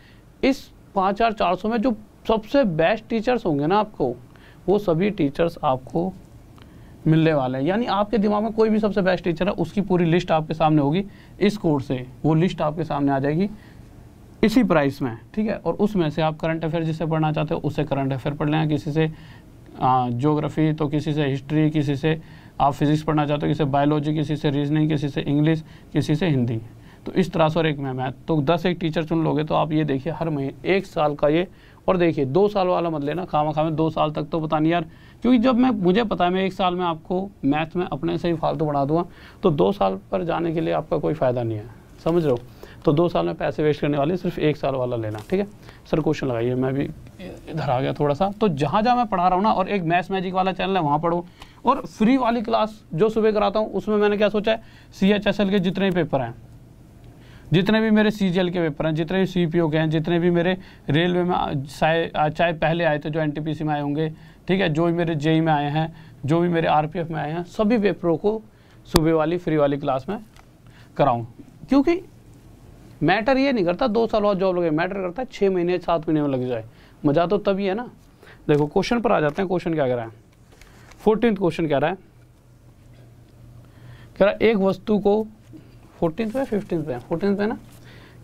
इस 5,400 में जो सबसे बेस्ट टीचर्स होंगे ना आपको, वो सभी टीचर्स आपको मिलने वाले हैं। यानी आपके दिमाग में कोई भी सबसे बेस्ट टीचर है उसकी पूरी लिस्ट आपके सामने होगी इस कोर्स से, वो लिस्ट आपके सामने आ जाएगी इसी प्राइस में, ठीक है। और उसमें से आप करंट अफेयर जिससे पढ़ना चाहते हो उससे करंट अफेयर पढ़ लेना, किसी से ज्योग्राफी तो किसी से हिस्ट्री, किसी से आप फिजिक्स पढ़ना चाहते हो, किसी से बायोलॉजी, किसी से रीजनिंग, किसी से इंग्लिश, किसी से हिंदी। तो इस तरह से, और एक में मैथ। तो 10 एक टीचर चुन लोगे तो आप ये देखिए हर महीने 1 साल का ये, और देखिए 2 साल वाला मत लेना खामा में, 2 साल तक तो पता नहीं यार, क्योंकि जब मुझे पता है मैं 1 साल में आपको मैथ में अपने से ही फालतू बढ़ा दूंगा, तो 2 साल पर जाने के लिए आपका कोई फ़ायदा नहीं है, समझ रहे हो। तो 2 साल में पैसे वेस्ट करने वाले, सिर्फ 1 साल वाला लेना, ठीक है। सर क्वेश्चन लगाइए, मैं भी इधर आ गया थोड़ा सा। तो जहाँ मैं पढ़ा रहा हूँ ना, और एक मैथ्स मैजिक वाला चैनल है वहाँ पढ़ो, और फ्री वाली क्लास जो सुबह कराता हूँ उसमें मैंने क्या सोचा है, CHSL के जितने भी पेपर हैं, जितने भी मेरे CGL के पेपर हैं, जितने भी CPO के हैं, जितने भी मेरे रेलवे में चाहे पहले आए थे जो NTPC में आए होंगे, ठीक है, जो भी मेरे JEE में आए हैं, जो भी मेरे RPF में आए हैं, सभी पेपरों को सुबह वाली फ्री वाली क्लास में कराऊं। क्योंकि मैटर ये नहीं करता 2 साल बाद जॉब लगे, मैटर करता है 6 महीने 7 महीने में लग जाए। मज़ा तो तभी है ना। देखो क्वेश्चन पर आ जाते हैं। क्वेश्चन क्या कह रहा है, 14th क्वेश्चन कह रहा है, एक वस्तु को 14th पे 15th पे 14th पे ना,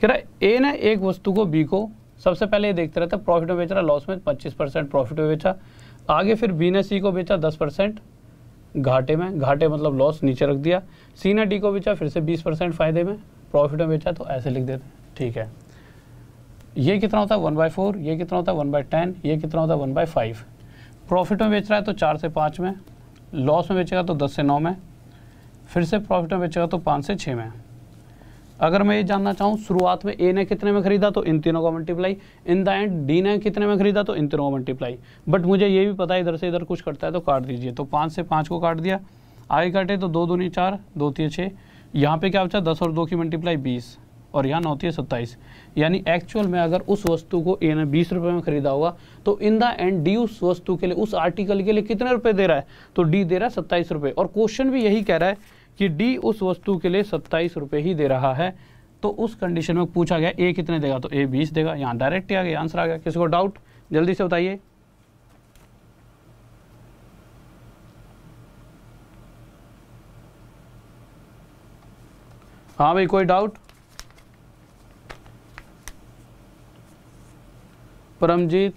कह रहा है A ने एक वस्तु को B को, सबसे पहले ये देखते रहता है प्रॉफिट में बेच रहा, लॉस में 25% प्रॉफिट में बेचा। आगे फिर B ने C को बेचा 10% घाटे में, घाटे मतलब लॉस, नीचे रख दिया। C ने D को बेचा फिर से 20% फायदे में, प्रॉफिट में बेचा, तो ऐसे लिख देते, ठीक है। ये कितना होता है 1/4, ये कितना होता है 1/10, ये कितना होता है 1/5। प्रॉफिट में बेच रहा है तो 4 से 5 में, लॉस में बेचेगा तो 10 से 9 में, फिर से प्रॉफिट में बेचेगा तो 5 से 6 में। अगर मैं ये जानना चाहूँ शुरुआत में A ने कितने में खरीदा तो इन तीनों को multiply, in the end D ने कितने में खरीदा तो इन तीनों को मल्टीप्लाई। बट मुझे ये भी पता है इधर से इधर कुछ करता है तो काट दीजिए। तो 5 से 5 को काट दिया, आगे काटे तो 2 दूनी 4, 2 3 6, यहाँ पे क्या बचा 10 और 2 की मल्टीप्लाई 20, और यहाँ 9 3 27। यानी एक्चुअल में अगर उस वस्तु को A ने 20 रुपये में खरीदा होगा तो इन द एंड D उस वस्तु के लिए, उस आर्टिकल के लिए कितने रुपए दे रहा है, तो D दे रहा है 27 रुपये। और क्वेश्चन भी यही कह रहा है कि D उस वस्तु के लिए 27 रुपये ही दे रहा है। तो उस कंडीशन में पूछा गया A कितने देगा, तो A 20 देगा। यहाँ डायरेक्ट ही आ गया, आंसर आ गया। किसी को डाउट जल्दी से बताइए। हाँ भाई, कोई डाउट? परमजीत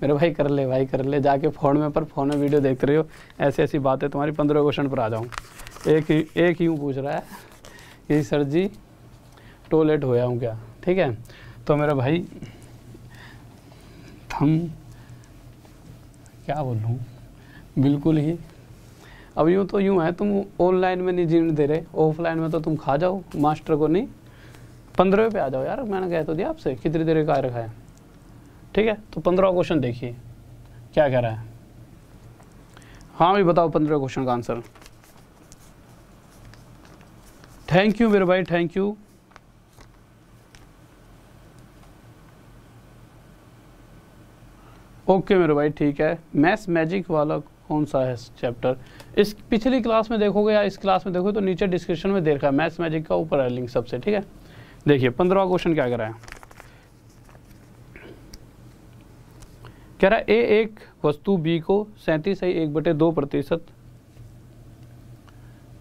मेरे भाई कर ले, भाई कर ले जाके फ़ोन में, पर फ़ोन में वीडियो देखते रहे हो, ऐसी ऐसी बातें तुम्हारी। 15 क्वेश्चन पर आ जाऊँ। एक यूँ पूछ रहा है कि सर जी टॉयलेट होया हूँ क्या, ठीक है। तो मेरा भाई हम क्या बोलूँ, बिल्कुल ही अब यूँ तो यूँ है, तुम ऑनलाइन में नहीं जीने दे रहे, ऑफलाइन में तो तुम खा जाओ मास्टर को नहीं। 15 पे आ जाओ यार, मैंने कह तो दिया आपसे कितनी देर का रखा है, ठीक है। तो 15 क्वेश्चन देखिए क्या कह रहा है। हाँ भाई बताओ 15 क्वेश्चन का आंसर। थैंक यू मेरे भाई, थैंक यू। ओके मेरे भाई, ठीक है। मैथ्स मैजिक वाला कौन सा है चैप्टर? इस पिछली क्लास में देखोगे या इस क्लास में देखोगे तो नीचे डिस्क्रिप्शन में दे रखा है, मैथ्स मैजिक का ऊपर है लिंक सबसे, ठीक है। देखिए 15वां क्वेश्चन क्या कह रहा है, कह रहा है A एक वस्तु B को 37.1/2%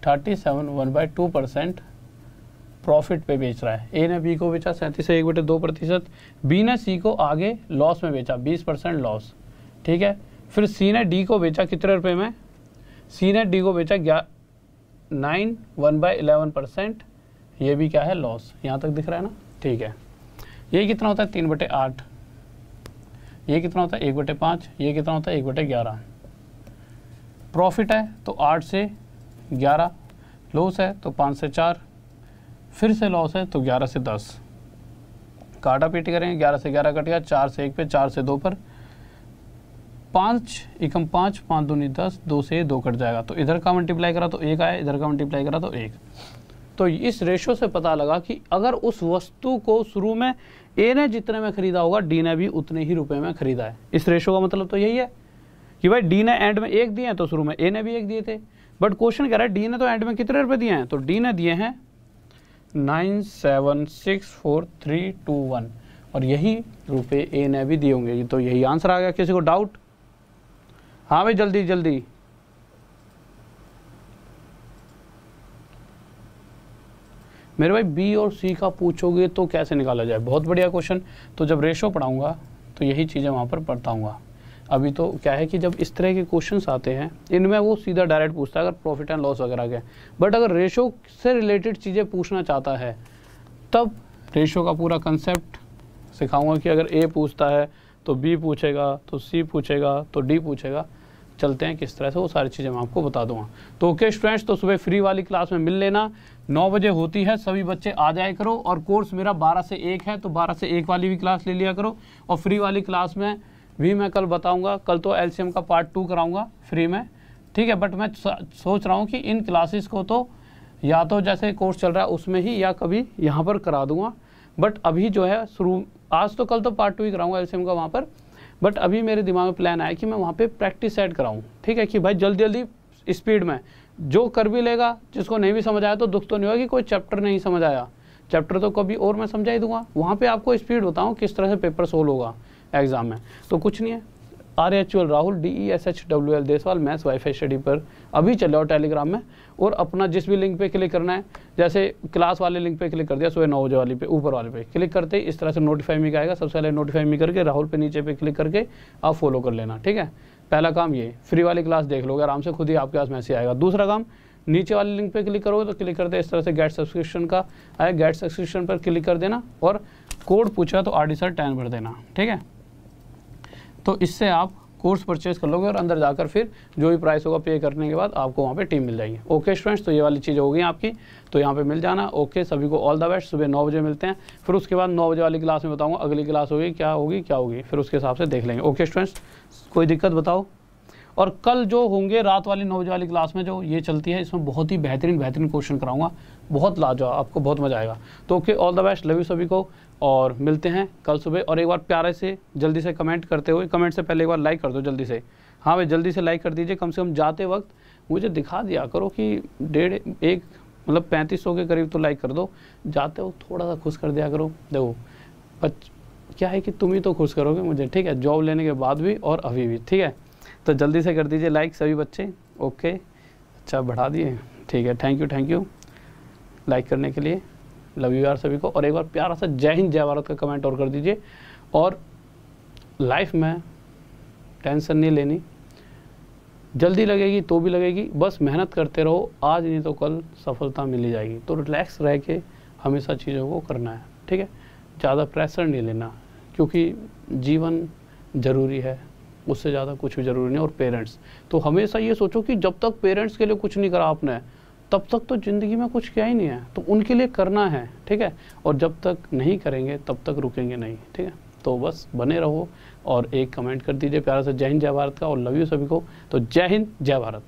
37.1/2% प्रॉफिट पे बेच रहा है। A ने B को बेचा 37.1/2%, B ने C को आगे लॉस में बेचा 20% लॉस, ठीक है। फिर C ने D को बेचा कितने रुपए में, C ने D को बेचा 9 1/11%, ये भी क्या है लॉस, यहाँ तक दिख रहा है ना, ठीक है। ये कितना होता है 3/8, ये कितना होता है 1/5, ये कितना होता है 1/11। प्रॉफिट है तो 8 से 11, लॉस है तो 5 से 4, फिर से लॉस है तो 11 से 10, काटा पीटी करेंगे, 11 से 11 कट गया, 4 से 1 पे, 4 से 2 पर, 5 एकम 5, 5 दूनी 10, 2 से 2 कट जाएगा, तो इधर का मल्टीप्लाई करा तो 1 आया, इधर का मल्टीप्लाई करा तो 1। तो इस रेशो से पता लगा कि अगर उस वस्तु को शुरू में ए ने जितने में खरीदा होगा डी ने भी उतने ही रुपए में खरीदा है। इस रेशो का मतलब तो यही है कि भाई डी ने एंड में 1 दिए हैं तो शुरू में ए ने भी 1 दिए थे, बट क्वेश्चन कह रहा है डी ने तो एंड में कितने रुपए दिए हैं, तो डी ने दिए हैं 976431 और यही रुपए ए ने भी दिए होंगे, तो यही आंसर आ गया। किसी को डाउट? हाँ भाई जल्दी जल्दी। मेरे भाई बी और सी का पूछोगे तो कैसे निकाला जाए, बहुत बढ़िया क्वेश्चन। तो जब रेशो पढ़ाऊंगा तो यही चीज़ें वहाँ पर पढ़ाऊंगा। अभी तो क्या है कि जब इस तरह के क्वेश्चंस आते हैं इनमें वो सीधा डायरेक्ट पूछता है अगर प्रॉफिट एंड लॉस वगैरह के, बट अगर रेशो से रिलेटेड चीज़ें पूछना चाहता है तब रेशो का पूरा कंसेप्ट सिखाऊंगा कि अगर ए पूछता है तो बी पूछेगा, तो सी पूछेगा, तो डी पूछेगा। चलते हैं किस तरह से, वो सारी चीज़ें मैं आपको बता दूंगा। तो ओके स्टूडेंट्स, तो सुबह फ्री वाली क्लास में मिल लेना, 9 बजे होती है, सभी बच्चे आ जाया करो। और कोर्स मेरा 12 से 1 है, तो 12 से 1 वाली भी क्लास ले लिया करो। और फ्री वाली क्लास में भी मैं कल बताऊंगा, कल तो एलसीएम का पार्ट 2 कराऊंगा फ्री में, ठीक है। बट मैं सोच रहा हूँ कि इन क्लासेस को तो या तो जैसे कोर्स चल रहा है उसमें ही या कभी यहाँ पर करा दूंगा, बट अभी जो है शुरू आज तो कल तो पार्ट 2 ही कराऊंगा एलसीएम का वहाँ पर, बट अभी मेरे दिमाग में प्लान आया कि मैं वहाँ पे प्रैक्टिस सेट कराऊँ, ठीक है, कि भाई जल्दी जल्दी स्पीड में जो कर भी लेगा, जिसको नहीं भी समझ आया तो दुख तो नहीं होगा कि कोई चैप्टर नहीं समझ आया, चैप्टर तो कभी और मैं समझा ही दूंगा। वहाँ पे आपको स्पीड बताऊँ किस तरह से पेपर सोल्व होगा एग्जाम में। तो कुछ नहीं है, RHUL Rahul DESHWL Deswal maths wifi study पर अभी चले और टेलीग्राम में, और अपना जिस भी लिंक पे क्लिक करना है, जैसे क्लास वाले लिंक पे क्लिक कर दिया सुबह 9 बजे वाली पे, ऊपर वाले पे क्लिक करते ही इस तरह से नोटिफाई मी आएगा। सबसे पहले नोटिफाई मी करके राहुल पे नीचे पे क्लिक करके आप फॉलो कर लेना, ठीक है। पहला काम ये, फ्री वाली क्लास देख लोगे आराम से, खुद ही आपके पास मैसेज आएगा। दूसरा काम, नीचे वाले लिंक पे क्लिक करोगे तो क्लिक करते इस तरह से गेट सब्सक्रिप्शन का आया, गेट सब्सक्रिप्शन पर क्लिक कर देना और कोड पूछा तो RD10 भर देना, ठीक है। तो इससे आप कोर्स परचेज कर लोगे और अंदर जाकर फिर जो भी प्राइस होगा पे करने के बाद आपको वहाँ पे टीम मिल जाएगी। ओके स्टूडेंट्स, तो ये वाली चीज़ हो गई आपकी, तो यहाँ पे मिल जाना। ओके, सभी को ऑल द बेस्ट। सुबह 9 बजे मिलते हैं, फिर उसके बाद 9 बजे वाली क्लास में बताऊँगा अगली क्लास होगी क्या होगी फिर उसके हिसाब से देख लेंगे। ओके स्टूडेंट्स, कोई दिक्कत बताओ। और कल जो होंगे रात वाली 9 बजे वाली क्लास में जो ये चलती है, इसमें बहुत ही बेहतरीन क्वेश्चन कराऊंगा, बहुत लाजवाब, आपको बहुत मजा आएगा। तो okay, all the best, love you सभी को, और मिलते हैं कल सुबह। और एक बार प्यारे से जल्दी से कमेंट करते हुए, कमेंट से पहले एक बार लाइक कर दो जल्दी से। हाँ भाई जल्दी से लाइक कर दीजिए, कम से कम जाते वक्त मुझे दिखा दिया करो कि 1.5 मतलब 3500 के करीब तो लाइक कर दो, जाते हो थोड़ा सा खुश कर दिया करो। देखो क्या है कि तुम ही तो खुश करोगे मुझे, ठीक है, जॉब लेने के बाद भी और अभी भी, ठीक है। तो जल्दी से कर दीजिए लाइक सभी बच्चे। ओके, अच्छा बढ़ा दिए, ठीक है, थैंक यू लाइक करने के लिए, लव यू यार सभी को। और एक बार प्यारा सा जय हिंद जय भारत का कमेंट और कर दीजिए। और लाइफ में टेंशन नहीं लेनी, जल्दी लगेगी तो भी लगेगी, बस मेहनत करते रहो, आज नहीं तो कल सफलता मिल ही जाएगी। तो रिलैक्स रह के हमेशा चीज़ों को करना है, ठीक है, ज़्यादा प्रेशर नहीं लेना, क्योंकि जीवन ज़रूरी है, उससे ज़्यादा कुछ भी ज़रूरी नहीं। और पेरेंट्स, तो हमेशा ये सोचो कि जब तक पेरेंट्स के लिए कुछ नहीं करा आपने तब तक तो ज़िंदगी में कुछ किया ही नहीं है, तो उनके लिए करना है, ठीक है। और जब तक नहीं करेंगे तब तक रुकेंगे नहीं, ठीक है। तो बस बने रहो और एक कमेंट कर दीजिए प्यारा सा जय हिंद जय भारत का, और लव यू सभी को। तो जय हिंद जय भारत।